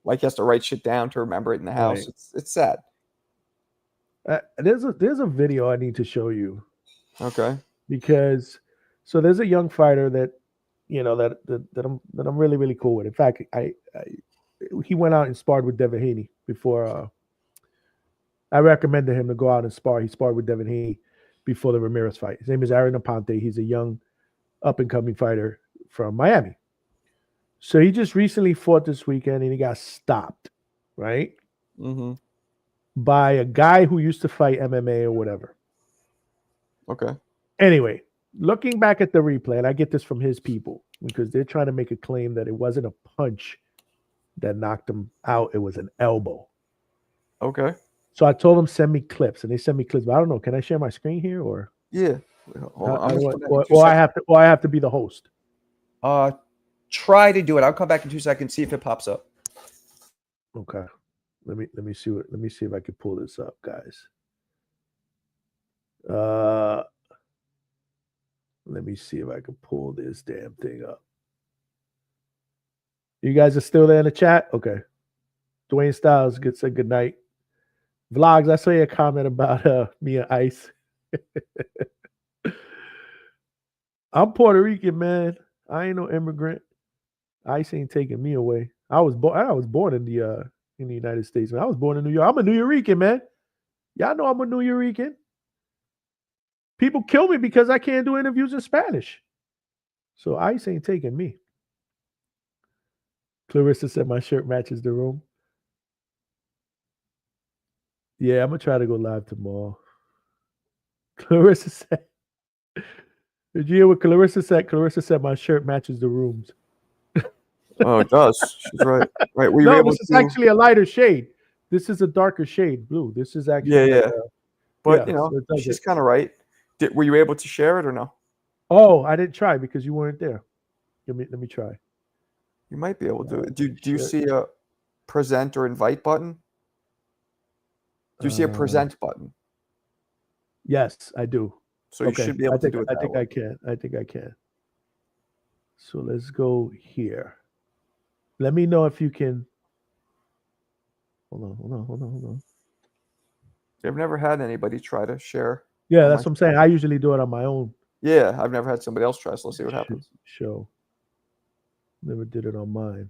Like, he has to write shit down to remember it in the house. Right. It's sad. There's a video I need to show you. Okay. Because there's a young fighter that that I'm really, really cool with. In fact, he went out and sparred with Devin Haney before. I recommended him to go out and spar. He sparred with Devin Haney before the Ramirez fight. His name is Aaron Aponte. He's a young, up and coming fighter from Miami. So he just recently fought this weekend, and he got stopped, right, by a guy who used to fight MMA or whatever. Okay. Anyway, looking back at the replay, and I get this from his people because they're trying to make a claim that it wasn't a punch that knocked him out. It was an elbow. Okay. So I told them, send me clips, and they sent me clips. But I don't know. Can I share my screen here, or Yeah. or I have to be the host? Try to do it. I'll come back in 2 seconds, see if it pops up. Okay. Let me see if I can pull this up, guys. Let me see if I can pull this damn thing up. You guys are still there in the chat? Okay. Dwayne Styles said good night. Vlogs, I saw your comment about me and Ice. I'm Puerto Rican, man. I ain't no immigrant. Ice ain't taking me away. I was born in the United States, man. I was born in New York. I'm a New Yorican, man. Y'all know I'm a New Yorican. People kill me because I can't do interviews in Spanish. So Ice ain't taking me. Clarissa said my shirt matches the room. Yeah, I'm going to try to go live tomorrow. Clarissa said, did you hear what Clarissa said? Clarissa said my shirt matches the rooms. Oh, it does. She's right. Right. This is actually a lighter shade. This is a darker shade, blue. This is actually But so she's kind of right. Were you able to share it or no? Oh, I didn't try because you weren't there. Let me try. You might be able to. Do you see a present or invite button? Do you see a present button? Yes, I do. So you should be able to do it. I think I can. So let's go here. Let me know if you can. Hold on. I've never had anybody try to share. Yeah, that's what I'm saying. I usually do it on my own. Yeah, I've never had somebody else try, so let's see what happens. Show. Never did it on mine.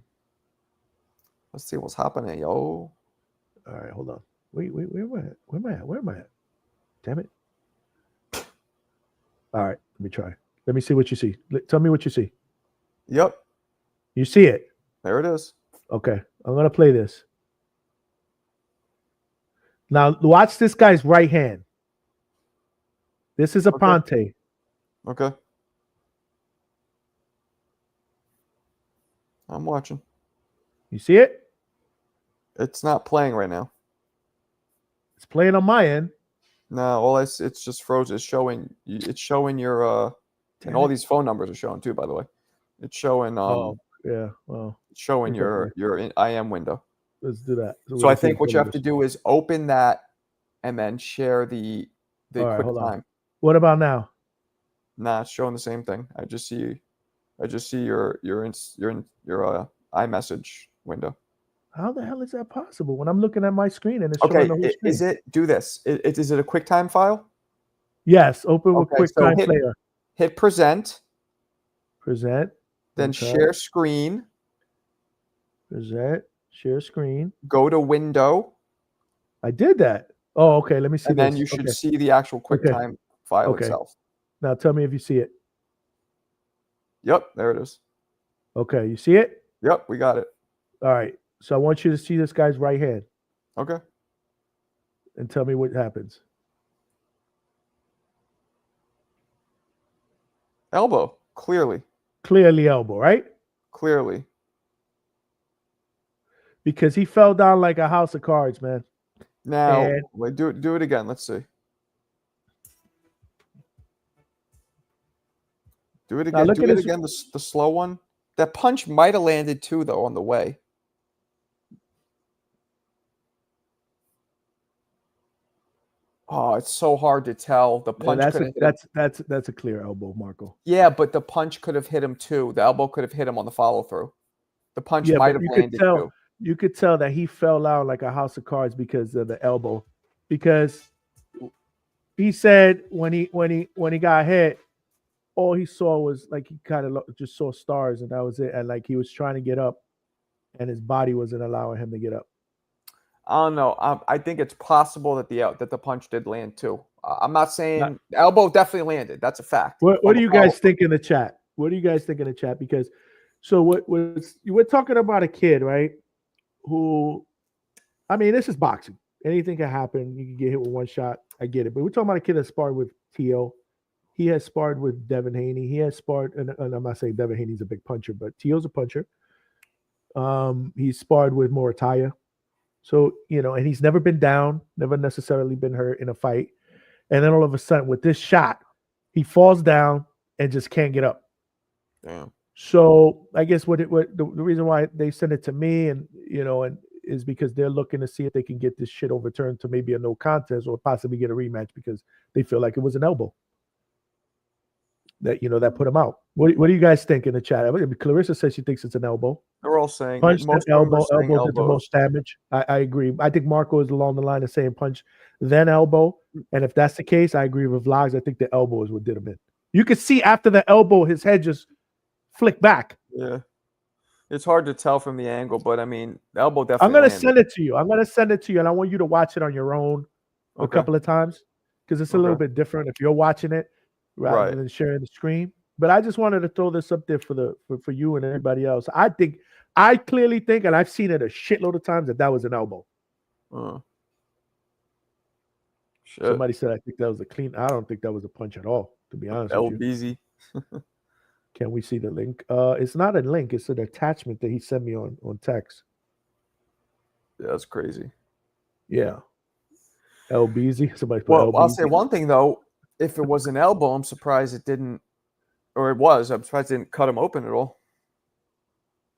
Let's see what's happening, yo. All right, hold on. Wait, where am I at? Where am I at? Damn it. All right, let me try. Let me see what you see. Tell me what you see. Yep, You see it. there it is. Okay, I'm going to play this. Now, watch this guy's right hand. This is a Okay. Ponte. Okay. I'm watching. You see it? It's not playing right now. It's playing on my end. No, well, it's just frozen. It's showing your and all these phone numbers are showing too, by the way. It's showing Yeah. Well, it's showing think I'll your IM window. let's do that. So I think what you have to do is open that and then share the All right, quick hold on. time. What about now? Nah, it's showing the same thing. I just see your iMessage window. How the hell is that possible when I'm looking at my screen and it's showing Okay, the whole screen? is it do this? Is it a QuickTime file? Yes, open with Okay, so QuickTime Player. Hit present, Present. then Okay. share screen, Present. Share screen. go to window, I did that. Oh, okay. Let me see and this. then you should Okay. see the actual QuickTime file Okay. itself. Now tell me if you see it. Yep, there it is. Okay, you see it? Yep, we got it. All right. So I want you to see this guy's right hand Okay. and tell me what happens. Elbow, clearly. Clearly elbow, right? Clearly. Because he fell down like a house of cards, man. Now, And- wait, do it again. Let's see. Do it Now again. look Do at it his- again. The slow one. That punch might have landed too, though, on the way. Oh, it's so hard to tell. The Yeah, punch that's could a, have hit him. that's a clear elbow, Marco. Yeah, but the punch could have hit him too. The elbow could have hit him on the follow through. The punch Yeah, might but have landed too. you could tell that he fell out like a house of cards because of the elbow. Because he said when he got hit, all he saw was like he kind of just saw stars and that was it. And like he was trying to get up, and his body wasn't allowing him to get up. I don't know. I think it's possible that the punch did land too. I'm not saying the elbow definitely landed. That's a fact. What do you guys think in the chat? What do you guys think in the chat? Because so we're talking about a kid, right? Who, I mean, this is boxing. Anything can happen. You can get hit with one shot. I get it. But we're talking about a kid that sparred with Teo. He has sparred with Devin Haney. He has sparred, and I'm not saying Devin Haney's a big puncher, but Teo's a puncher. He's sparred with Morataya. So, and he's never been down, never necessarily been hurt in a fight. And then all of a sudden, with this shot, he falls down and just can't get up. Damn. So I guess what the reason why they sent it to me and is because they're looking to see if they can get this shit overturned to maybe a no contest or possibly get a rematch because they feel like it was an elbow that put him out. What do you guys think in the chat? I mean, Clarissa says she thinks it's an elbow. They're all saying Punch most then of them are elbow. saying Elbow did the elbows. most damage. I agree. I think Marco is along the line of saying punch then elbow. And if that's the case, I agree with Vlogs. I think the elbow is what did him in. You could see after the elbow, his head just flicked back. Yeah. It's hard to tell from the angle, but I mean, the elbow definitely. I'm gonna landed. send it to you. And I want you to watch it on your own a couple of times because it's a little bit different if you're watching it rather than sharing the screen. But I just wanted to throw this up there for you and everybody else. I clearly think, and I've seen it a shitload of times, that was an elbow. Shit. Somebody said I think that was a clean. I don't think that was a punch at all, to be honest with you. LBZ. Can we see the link? It's not a link. It's an attachment that he sent me on text. Yeah, that's crazy. Yeah. LBZ. Somebody put Well, LBZ. I'll say one thing though. If it was an elbow, I'm surprised it didn't, or it was. I'm surprised it didn't cut him open at all.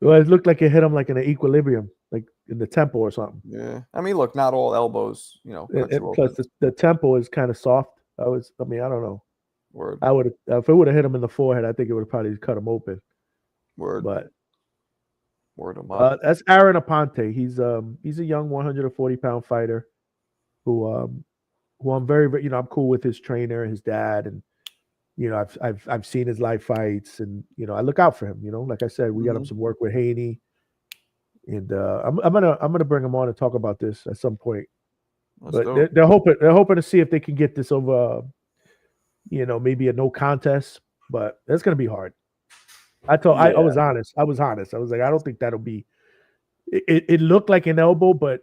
Well, it looked like it hit him like in an equilibrium, like in the temple or something. Yeah. I mean, look, not all elbows, cut you Plus, open. the temple is kind of soft. I don't know. Word. I would if it would have hit him in the forehead, I think it would have probably cut him open. Word. But word him up. That's Aaron Aponte. He's a young 140-pound fighter who I'm very, very, I'm cool with his trainer, his dad, and I've seen his live fights, and I look out for him. Like I said, we got him some work with Haney. And I'm gonna bring him on and talk about this at some point. That's But dope. they're hoping to see if they can get this over, maybe a no contest. But that's gonna be hard. I Yeah. was honest. I was like, I don't think that'll be. It looked like an elbow, but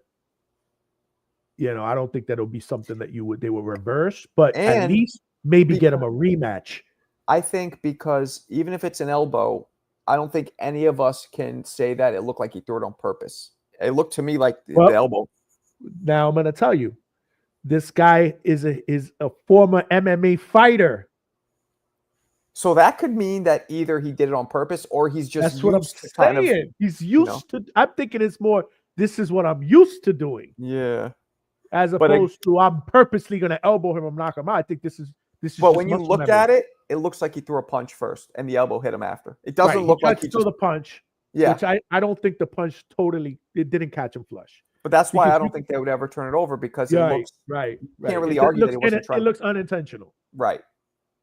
I don't think that'll be something that they would reverse. But at And least maybe get because him a rematch. I think because even if it's an elbow, I don't think any of us can say that it looked like he threw it on purpose. It looked to me like the Well, elbow. now I'm gonna tell you, this guy is a former MMA fighter. So that could mean that either he did it on purpose or he's just That's what I'm used to kind of, saying. He's used to. I'm thinking it's more. This is what I'm used to doing, yeah. as But opposed to I'm purposely gonna elbow him and knock him out. I think this is but just when you muscle look memory. at it, it looks like he threw a punch first and the elbow hit him after. It doesn't Right, look he tried like to he throw just the punch, yeah. which I don't think the punch it didn't catch him flush. But that's why Because I don't think they would ever turn it over because it right, looks right, you right. can't really It argue that looks he wasn't trying. it looks unintentional. Right.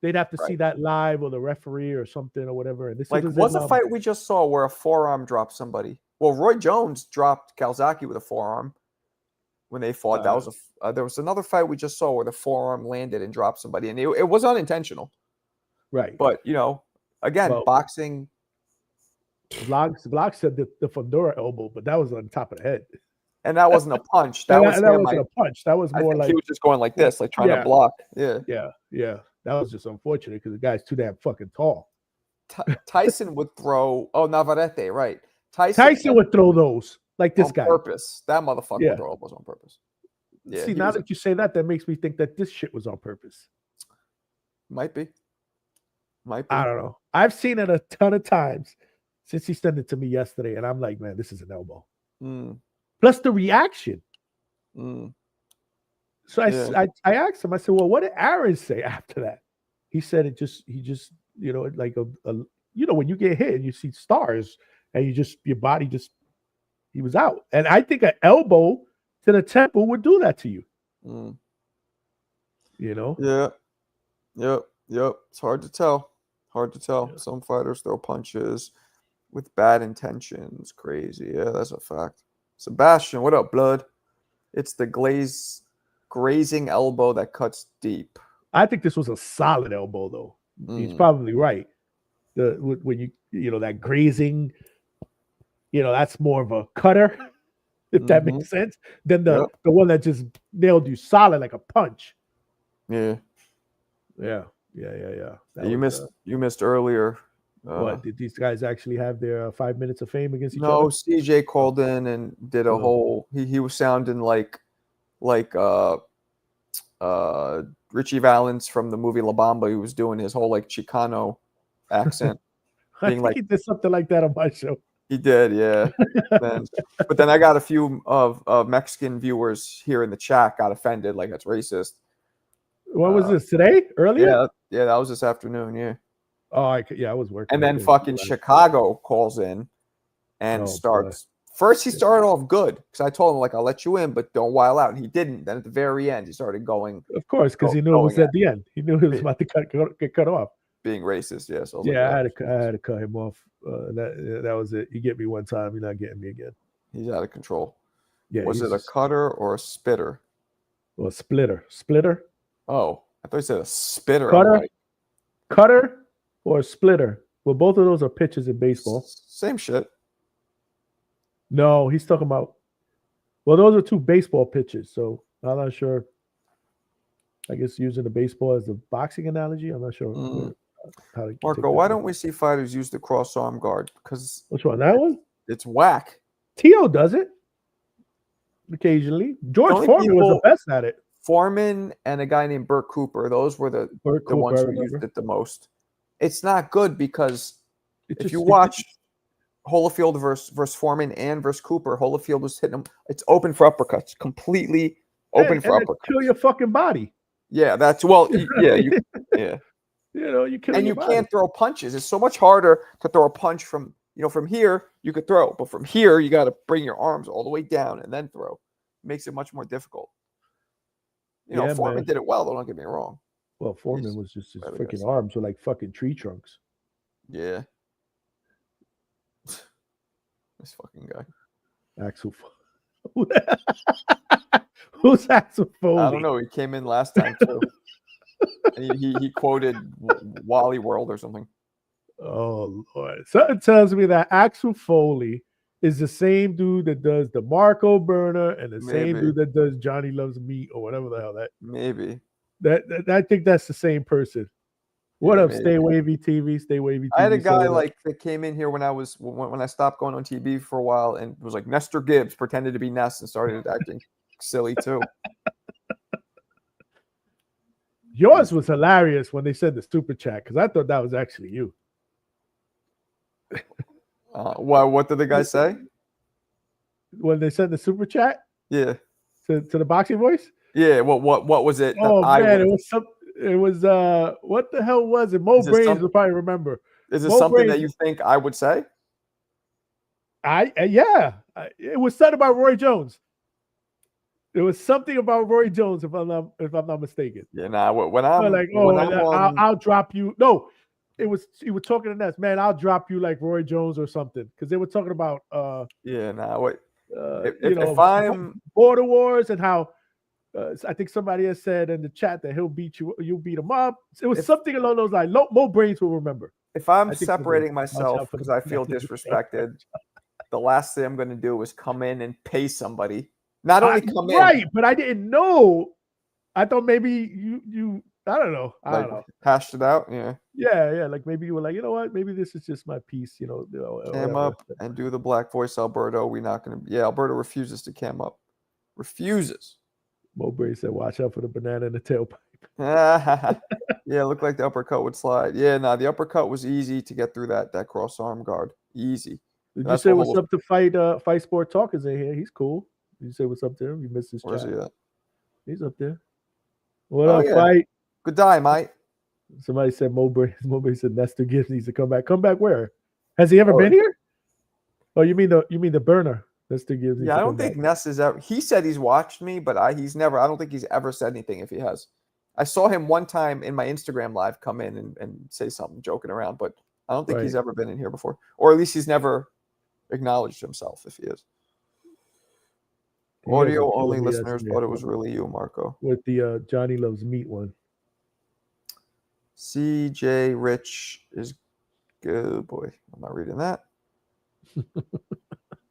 They'd have to see Right. that live or the referee or something or whatever. And this Like, is was a fight we just saw where a forearm dropped somebody? Well, Roy Jones dropped Calzaghe with a forearm when they fought. That was there was another fight we just saw where the forearm landed and dropped somebody, and it was unintentional. right. But again, Well, boxing. Vlog said the Fedora elbow, but that was on top of the head. And that wasn't a punch. That That was him. wasn't a punch. That was I more think like he was just going like this, like trying to block. Yeah. yeah. That was just unfortunate because the guy's too damn fucking tall. Tyson would throw. Oh, Navarrete, right? Tyson would throw those like this on guy. purpose. That motherfucker Yeah. would throw elbows on purpose. Yeah, See, now that you say that, that makes me think that this shit was on purpose. Might be. I don't know. I've seen it a ton of times since he sent it to me yesterday, and I'm like, man, this is an elbow. Plus the reaction. So I asked him. I said, well, what did Aaron say after that? He said he just like when you get hit and you see stars and your body he was out. And I think an elbow to the temple would do that to you. Yeah. Yep. It's hard to tell. Yeah. Some fighters throw punches with bad intentions. Crazy. Yeah, that's a fact. Sebastian, what up, blood? It's the grazing elbow that cuts deep. I think this was a solid elbow, though. He's probably right. When you that grazing, that's more of a cutter, if that makes sense, than the one that just nailed you solid like a punch. Yeah. You missed earlier. What did these guys actually have their 5 minutes of fame against each other? No, CJ called in and did a whole. He was sounding like Richie Valens from the movie La Bamba. He was doing his whole like Chicano accent. I think he did something like that on my show. He did, yeah. But then I got a few of Mexican viewers here in the chat got offended, like that's racist. What was this today? Earlier? Yeah, that was this afternoon. Yeah. Oh, I was working. And then fucking Chicago calls in and starts. Boy. First, he started off good because I told him like I'll let you in, but don't wild out. And he didn't. Then at the very end, he started going. Of course, because he knew it was at the end. He knew he was about to get cut off. Being racist, yes. So I had to cut him off. That was it. You get me one time, you're not getting me again. He's out of control. Yeah. Was it a cutter or a spitter? Well, a splitter. Oh, I thought you said a spitter. Cutter or a splitter. Well, both of those are pitches in baseball. Same shit. No, he's talking about. Well, those are two baseball pitches, so I'm not sure. I guess using the baseball as a boxing analogy, I'm not sure. Marco, why don't we see fighters use the cross arm guard? Because which one? That one? It's whack. Teo does it occasionally. George Foreman was the best at it. Foreman and a guy named Burt Cooper. Those were the ones who used it the most. It's not good because if you watch Holyfield versus Foreman and versus Cooper, Holyfield was hitting him. It's open for uppercuts, completely open for uppercuts. Kill your fucking body. Yeah, yeah. You kill and you can't throw punches. It's so much harder to throw a punch from from here. You could throw, but from here you got to bring your arms all the way down and then throw. It makes it much more difficult. Foreman did it well, though. Don't get me wrong. Well, Foreman was just his freaking arms were like fucking tree trunks. Yeah. This fucking guy. Axel. Who's Axel Foley? I don't know. He came in last time too. And he quoted Wally World or something. Oh Lord! Something tells me that Axel Foley is the same dude that does the Marco Burner and the same Maybe. dude that does Johnny Loves Meat or whatever the hell that. Maybe. That I think that's the same person. What Yeah, up, maybe. Stay Wavy TV? Stay Wavy TV. I had a guy so, like that came in here when I stopped going on TV for a while and was like Nestor Gibbs, pretended to be Ness and started acting silly too. yours was hilarious when they said the super chat because I thought that was actually you. What did the guy say? When they sent the super chat Yeah. to the boxing voice. Yeah. What was it? Oh man, it was some. It was what the hell was it? Mo Is it Brains some- will probably remember. Is it Mo something Brains, that you think I would say? It was said about Roy Jones. It was something about Roy Jones, if I'm not mistaken. Yeah, nah. When I'm Like, when I'm on, I'll drop you. No, he was talking to Ness, man. I'll drop you like Roy Jones or something because they were talking about yeah, nah. What if I'm border wars and how I think somebody has said in the chat that he'll beat you, you'll beat him up. It was something along those lines. Mo Brains will remember. if I'm I think separating watch myself out for because the- I feel disrespected, the last thing I'm going to do is come in and pay somebody. Not only come in, right, but I didn't know. I thought maybe you I don't know. I like don't know. hashed it out. Yeah, Yeah. Like maybe you were like, you know what? Maybe this is just my piece. cam up and do the black voice, Alberto. We're not going to. Yeah, Alberto refuses to cam up. Refuses. Mowbray said, "Watch out for the banana in the tailpipe." Yeah, looked like the uppercut would slide. Yeah, nah, the uppercut was easy to get through that cross arm guard. Easy. Did you That's say what what's up to Fight Sport Talk is in here? He's cool. Did you say what's up to him? You missed his Where's chat. he at? He's up there. What Oh, up, yeah. Fight? Good day, mate. Somebody said Mowbray. Mowbray said Nestor Gibbs needs to come back. Come back where? Has he ever Oh. been here? Oh, you mean the burner? Nestor Gibbs. Needs Yeah, to I come don't think back. Ness is ever. He said he's watched me, but I don't think he's ever said anything if he has. I saw him one time in my Instagram live come in and say something joking around, but I don't think he's Right. ever been in here before. Or at least he's never acknowledged himself if he is. You guys are Audio killing only me listeners yesterday thought it was really you, Marco. with the Johnny Loves Meat one. CJ Rich is good. Boy, I'm not reading that.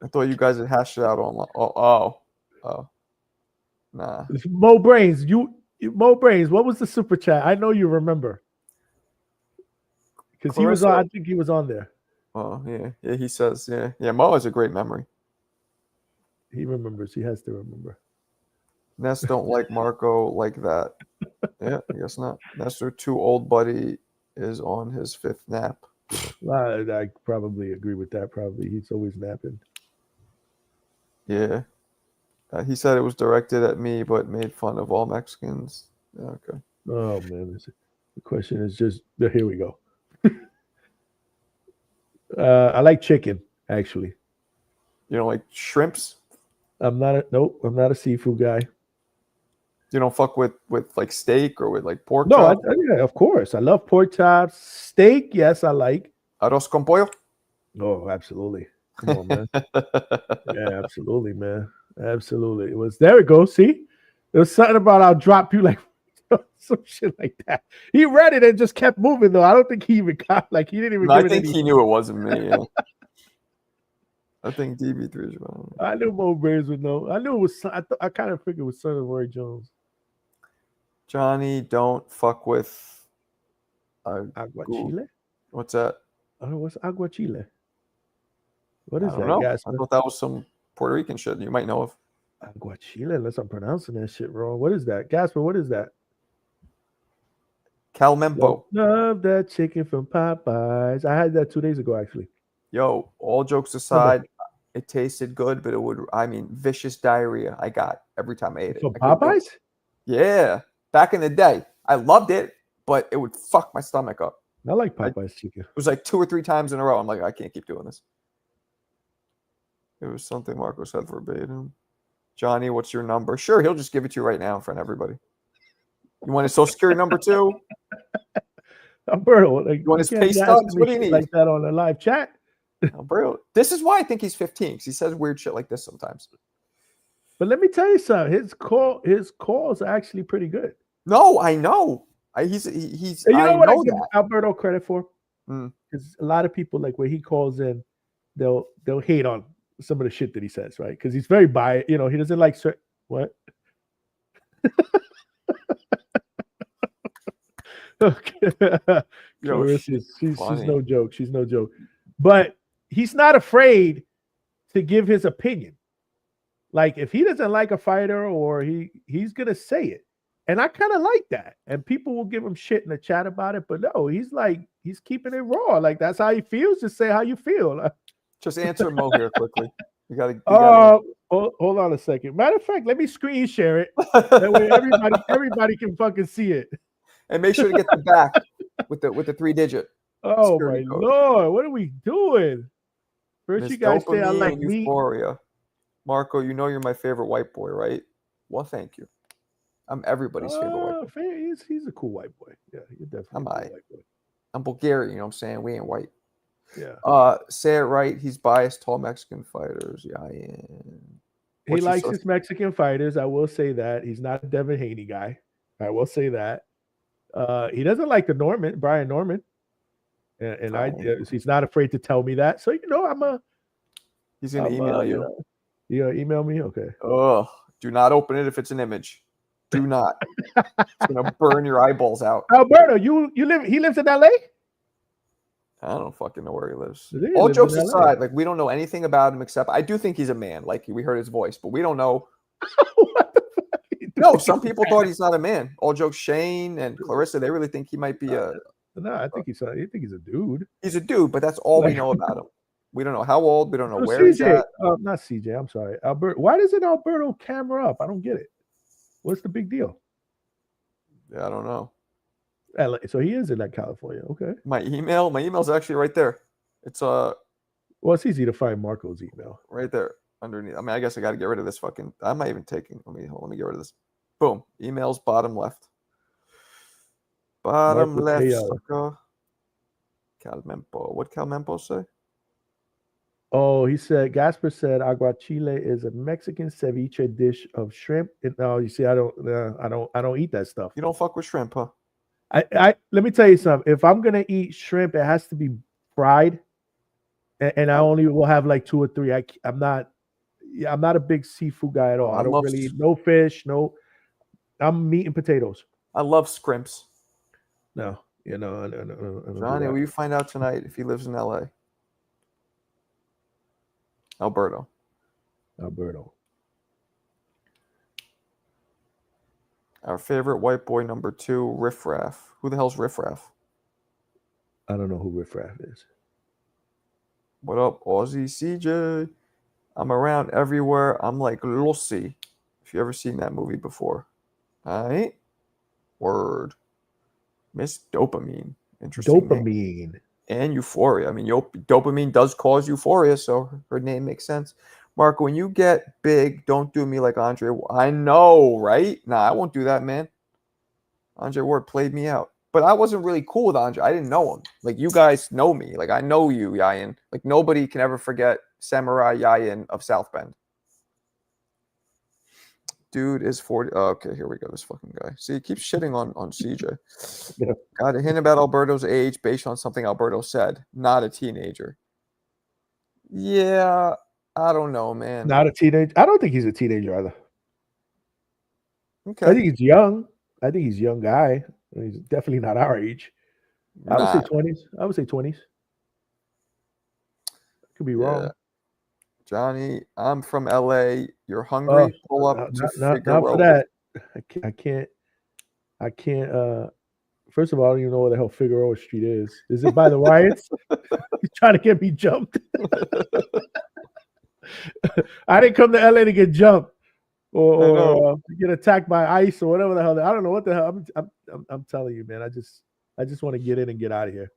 I thought you guys had hashed it out online. Oh. Nah. Mo Brains, Mo Brains, what was the super chat? I know you remember. Because he was on, I think he was on there. Oh, yeah. Yeah, he says, yeah. Yeah, Mo has a great memory. He remembers. He has to remember. Ness don't like Marco like that. Yeah, I guess not. Nestor, too old buddy, is on his fifth nap. I probably agree with that. Probably. He's always napping. Yeah. He said it was directed at me, but made fun of all Mexicans. Okay. Oh, man. The question is just, here we go. I like chicken, actually. You don't like shrimps? I'm not a seafood guy. You don't fuck with like steak or with like pork No, chop? yeah, of course. I love pork chops. Steak, yes, I like. Arroz con pollo? Oh, absolutely. Come on, man. Yeah, absolutely, man. Absolutely. It was there we go. See? There was something about I'll drop you like some shit like that. He read it and just kept moving though. I don't think he even got he didn't even No, I give think it any. he knew it wasn't me. Yeah. I think DB3 is wrong. I knew Mo Braves would know. I knew it was I kind of figured it was son of Roy Jones. Johnny, don't fuck with Aguachile? What's that? Oh, what's aguachile? What is I that, don't know. guys? I thought that was some Puerto Rican shit you might know of. Aguachile, unless I'm pronouncing that shit wrong. What is that? Gasper, what is that? Calmempo. Love that chicken from Popeyes. I had that 2 days ago, actually. Yo, all jokes aside, it tasted good, but vicious diarrhea I got every time I ate it. From I couldn't do it. Popeyes? Yeah. Back in the day. I loved it, but it would fuck my stomach up. I like Popeyes chicken. It was like 2 or 3 times in a row. I'm like, I can't keep doing this. It was something Marco said verbatim. Johnny, what's your number? Sure, he'll just give it to you right now in front of everybody. You want his social security number too? Alberto, You want his can't pay be stubs? asking me What do you shit need? like that on a live chat? Alberto. This is why I think he's 15, because he says weird shit like this sometimes. But let me tell you something. His calls are actually pretty good. No, I know. He's. And you know I what I know give that. Alberto credit for? Mm. Because a lot of people, like when he calls in, they'll hate on some of the shit that he says, right? Because he's very biased. You know, he doesn't like certain what. Okay. Yo, Clarissa, she's funny. no joke. She's no joke. But he's not afraid to give his opinion. Like if he doesn't like a fighter or he's gonna say it. And I kind of like that. And people will give him shit in the chat about it, but no, he's keeping it raw. Like that's how he feels. Just say how you feel. Just answer Mo here quickly. You gotta. Hold on a second. Matter of fact, let me screen share it. That way everybody can fucking see it. And make sure to get the back with the 3-digit. Oh security my code. Lord, what are we doing? First, Miss you guys say I Dopamine like and meat. Euphoria. Marco, you know you're my favorite white boy, right? Well, thank you. I'm everybody's favorite white boy. He's a cool white boy. Yeah, you're definitely a cool white boy. I'm Bulgarian, you know what I'm saying? We ain't white. Yeah. Say it right. He's biased. Tall Mexican fighters. Yeah, I am. He likes his Mexican fighters. I will say that. He's not a Devin Haney guy. I will say that. He doesn't like the Brian Norman. And he's not afraid to tell me that. So, you know, he's going to email you. You gonna email me? Okay. Oh, do not open it if it's an image. Do not. It's going to burn your eyeballs out. Alberto, he lives in LA? I don't fucking know where he lives. All jokes aside, like we don't know anything about him except I do think he's a man. Like we heard his voice, but we don't know. No, some people thought he's not a man. All jokes, Shane and Clarissa, they really think he might be a. No, I think he's a dude. He's a dude, but that's all we know about him. We don't know how old. We don't know where he's at. Not CJ. I'm sorry, Albert. Why doesn't Alberto camera up? I don't get it. What's the big deal? Yeah, I don't know. LA. So he is in that California. Okay. My email's actually right there. It's well, it's easy to find Marco's email. Right there underneath. I mean, I guess I got to get rid of this fucking. I'm not even taking. Let me get rid of this. Boom. Emails bottom left. Bottom Marco left. Teofimo. Calmempo. What Calmempo say? Oh, he said Gasper said aguachile is a Mexican ceviche dish of shrimp. No, you see, I don't eat that stuff. You don't fuck with shrimp, huh? I let me tell you something. If I'm gonna eat shrimp, it has to be fried, and I only will have like 2 or 3. I'm not a big seafood guy at all. I don't really eat no fish. No, I'm meat and potatoes. I love scrimps. No. Johnny, will you find out tonight if he lives in LA? Alberto. Our favorite white boy number 2, Riff Raff. Who the hell's Riff Raff? I don't know who Riff Raff is. What up, Aussie CJ? I'm around everywhere. I'm like Lucy. If you ever seen that movie before. All right? Word. Miss Dopamine. Interesting. Dopamine. Name. And Euphoria. I mean, dopamine does cause euphoria, so her name makes sense. Marco, when you get big, don't do me like Andre. I know, right? Nah, I won't do that, man. Andre Ward played me out. But I wasn't really cool with Andre. I didn't know him. Like, you guys know me. Like, I know you, Yayan. Like, nobody can ever forget Samurai Yayan of South Bend. Dude is 40. Oh, okay, here we go. This fucking guy. See, he keeps shitting on CJ. Yeah. Got a hint about Alberto's age based on something Alberto said. Not a teenager. Yeah, I don't know, man. Not a teenager. I don't think he's a teenager either. Okay. I think he's young. I think he's a young guy. He's definitely not our age. I would say 20s. I would say 20s. Could be wrong. Johnny, I'm from LA. You're hungry? Pull up to not for that. I can't. First of all, I don't even know where the hell Figueroa Street is. Is it by the riots? He's trying to get me jumped. I didn't come to LA to get jumped or get attacked by ICE or whatever the hell. I don't know what the hell. I'm telling you, man. I just want to get in and get out of here.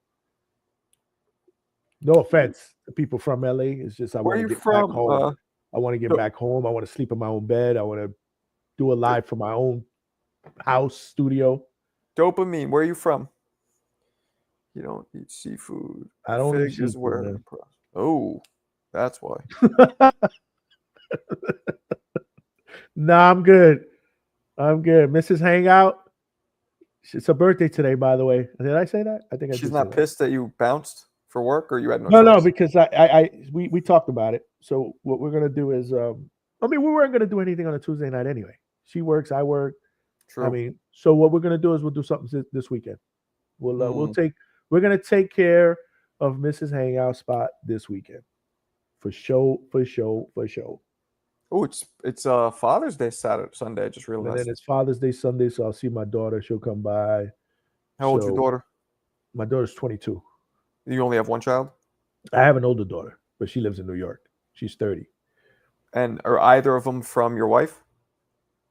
No offense to people from LA. It's just I want to get back home. I want to get back home. I want to sleep in my own bed. I want to do a live from my own house studio. Dopamine. Where are you from? You don't eat seafood. I don't eat seafood. Oh, that's why. Nah, I'm good. Mrs. Hangout. It's her birthday today, by the way. Did I say that? I think I She's did say not that. pissed that you bounced for work, or you had no No, choice? because we talked about it. So what we're gonna do is, we weren't gonna do anything on a Tuesday night anyway. She works, I work. True. So what we're gonna do is we'll do something this weekend. We're Mm. gonna take care of Mrs. Hangout spot this weekend, for show. Oh, it's Father's Day Sunday. I just And then realized. it's Father's Day Sunday, so I'll see my daughter. She'll come by. How old's your So daughter? my daughter's 22. You only have one child, I have an older daughter, but she lives in New York. She's 30. and are either of them from your wife?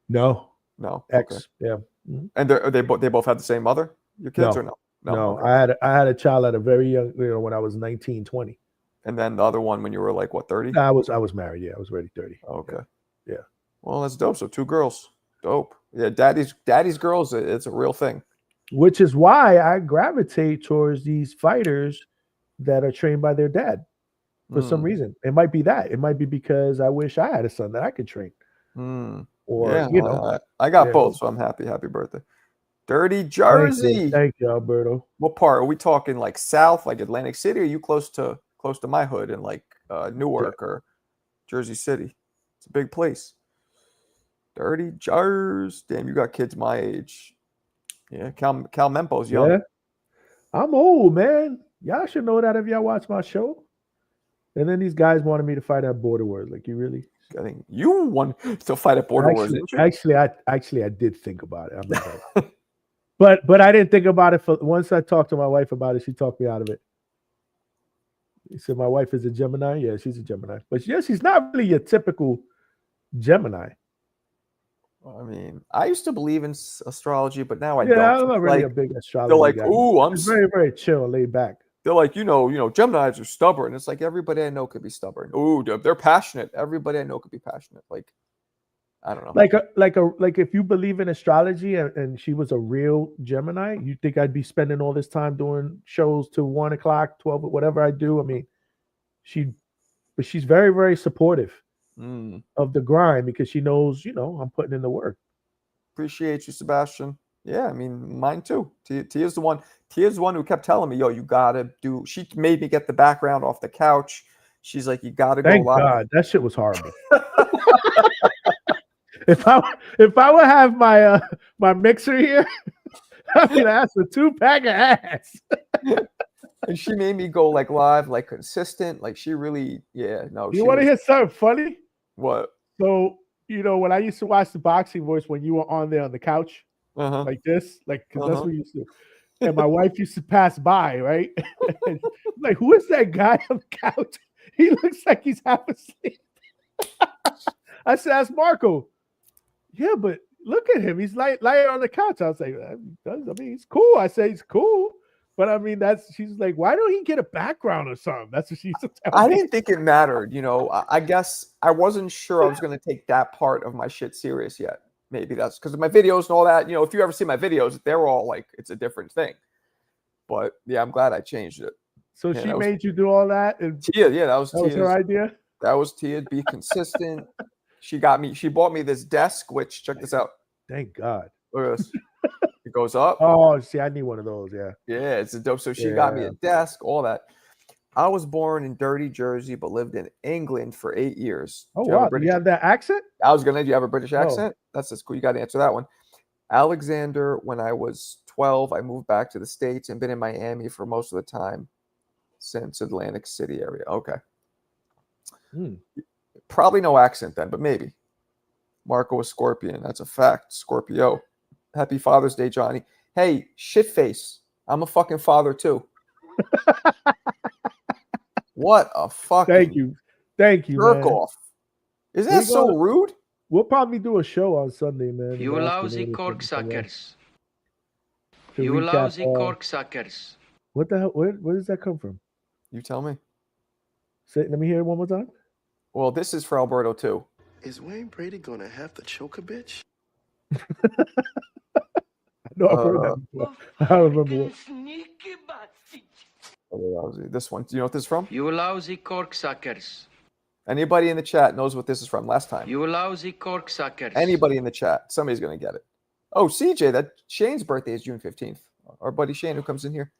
No, No. Okay. ex. Yeah. Mhm. And they both have the same mother? Your kids, No. or no? No, Okay. I had a child at a very young, when I was 19, 20. And then the other one when you were like what, 30? I was married. Yeah, I was already 30. Okay. Yeah. Well, that's dope. So 2 girls. Dope. Yeah, daddy's girls. It's a real thing. Which is why I gravitate towards these fighters that are trained by their dad for some Mm, reason. It might be that. It might be because I wish I had a son that I could train. mm. Or, Yeah, I got yeah. both, so I'm happy. Happy birthday. Dirty Thank you. Jersey. Thank you, Alberto. What part? Are we talking like south, like Atlantic City, or are you close to my hood in like Newark or Jersey City? It's a big place. Dirty Jersey. Damn, you got kids my age. Yeah, Cal Mempo's young. Yeah. I'm old, man. Y'all should know that if y'all watch my show. And then these guys wanted me to fight at Border Wars. Like, you really? I think you won to fight at Border Wars, didn't you? Actually, I did think about it. I'm not gonna. But I didn't think about it once I talked to my wife about it. She talked me out of it. He said my wife is a Gemini. Yeah, she's a Gemini, but yeah, she's not really a typical Gemini. I mean, I used to believe in astrology, but now I Yeah, don't. I'm not It's really like, a big astrology they're like, guy. ooh, It's very, very chill, laid back. they're like, Geminis are stubborn. It's like everybody I know could be stubborn. Ooh, they're passionate. Everybody I know could be passionate. Like, I don't know. Like if you believe in astrology and she was a real Gemini, you think I'd be spending all this time doing shows till 1 o'clock, 12, whatever I do? I mean, she's very, very supportive of the grind because she knows, I'm putting in the work. Appreciate you, Sebastian. Yeah, I mean, mine too. Tia's the one. Tia's the one who kept telling me, "Yo, you gotta do." She made me get the background off the couch. She's like, "You gotta go Thank live." God, that shit was horrible. If I would have my mixer here, I mean, that's a 2-pack of ass. And she made me go like live, like consistent. Like she really, yeah. No, You want to hear something funny? What? So, when I used to watch the Boxing Voice, when you were on there on the couch, like this, like, because that's what you used to do. And my wife used to pass by, right? Like, who is that guy on the couch? He looks like he's half asleep. I said, "That's Marco." Yeah, but look at him. He's lying on the couch. I was like, I mean, he's cool. I say he's cool. But I mean, she's like, why don't he get a background or something? That's what she used to tell me. I didn't think it mattered. I guess I wasn't sure I was going to take that part of my shit serious yet. Maybe that's because of my videos and all that. If you ever see my videos, they're all like, it's a different thing. But yeah, I'm glad I changed it. So she made you do all that? And Tia, yeah, that was her idea? That was Tia. Be consistent. She bought me this desk, which, check this out. Thank God. Look at this. It goes up. Oh, see, I need one of those. Yeah. Yeah, it's a dope. So she got me a desk, all that. I was born in dirty Jersey, but lived in England for 8 years. Oh, wow. Do you have that accent? Do you have a British accent? That's just cool. You got to answer that one. Alexander, when I was 12, I moved back to the States and been in Miami for most of the time since Atlantic City area. Okay. Probably no accent then, but maybe. Marco is Scorpion. That's a fact. Scorpio. Happy Father's Day, Johnny. Hey, shitface. I'm a fucking father too. What a fucking Thank you, jerk man. off. Is that so rude? We'll probably do a show on Sunday, man. You lousy corksuckers. You lousy corksuckers. What the hell? Where does that come from? You tell me. Let me hear it one more time. Well, this is for Alberto too. Is Wayne Brady gonna have to choke a bitch? No, I've heard that before. I don't remember what. lousy. This one. Do you know what this is from? You lousy corksuckers. Anybody in the chat knows what this is from last time? You lousy corksuckers. Anybody in the chat? Somebody's going to get it. Oh, CJ, that Shane's birthday is June 15th. Our buddy Shane who comes in here.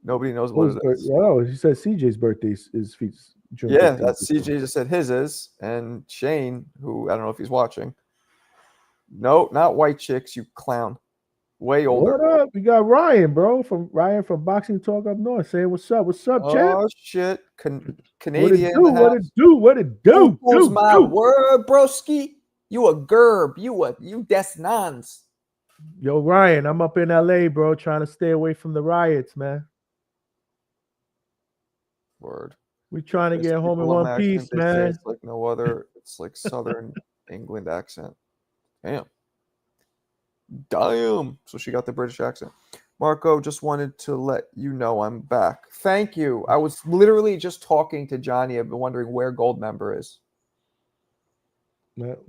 Nobody knows what it is. Oh, he said CJ's birthday is June 15th. Yeah, that's CJ just said his is. And Shane, who I don't know if he's watching. No, not white chicks, you clown. Way older. What up? We got Ryan, bro, from Boxing Talk up north saying what's up. What's up, champ? Oh shit. Canadian. What it do? What it do? Who's my word, broski? You a gerb. You des nons. Yo, Ryan, I'm up in LA, bro, trying to stay away from the riots, man. Word. We trying to get home in one piece, man. It's like no other. It's like Southern England accent. Damn. So she got the British accent. Marco, just wanted to let you know I'm back. Thank you. I was literally just talking to Johnny. I've been wondering where Gold Member is.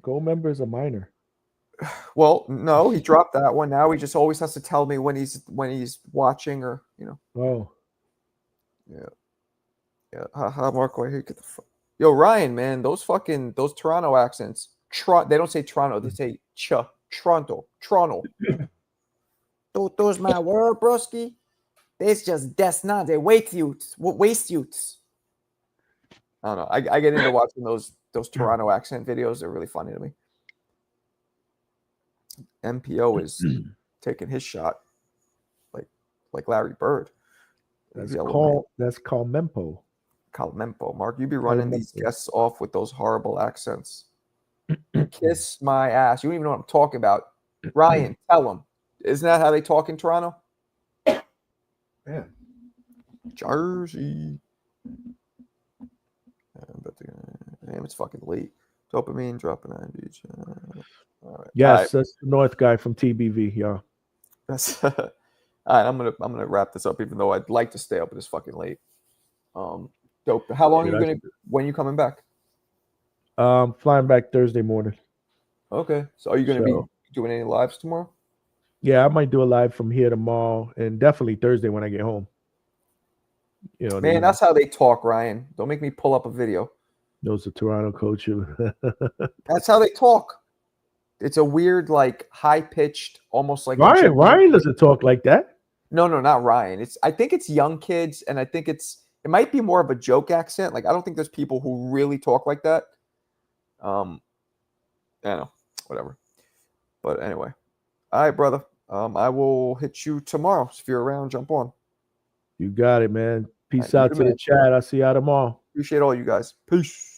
Gold Member is a minor. Well, no, he dropped that one. Now he just always has to tell me when he's watching or Oh. Yeah. Haha, Marco, I hate get the Yo, Ryan, man, those Toronto accents. They don't say Toronto, they say Toronto. Those my word, broski. There's just des not. They waste youths. I don't know. I get into watching those Toronto accent videos. They're really funny to me. MPO is taking his shot like Larry Bird. That's called Mempo. Mempo. Mark, you be running these guests off with those horrible accents. Kiss my ass. You don't even know what I'm talking about. Ryan, tell them. Isn't that how they talk in Toronto? Yeah. Jersey. Damn, it's fucking late. Dopamine dropping on beach. All right. Yes, all right. That's the North guy from TBV, yeah. That's all right. I'm gonna wrap this up, even though I'd like to stay up, but it's fucking late. Dope. How long are you gonna? When you coming back? Flying back Thursday morning. Okay. So are you gonna be doing any lives tomorrow? Yeah, I might do a live from here tomorrow, and definitely Thursday when I get home. Man, that's how they talk, Ryan. Don't make me pull up a video. Knows the Toronto coach. That's how they talk. It's a weird, like high-pitched, almost like Ryan doesn't talk like that. No, not Ryan. I think it's young kids, and I think it might be more of a joke accent. Like I don't think there's people who really talk like that. I don't know, whatever. But anyway, all right, brother. I will hit you tomorrow. So if you're around, jump on. You got it, man. Peace out to the chat. I'll see y'all tomorrow. Appreciate all you guys. Peace.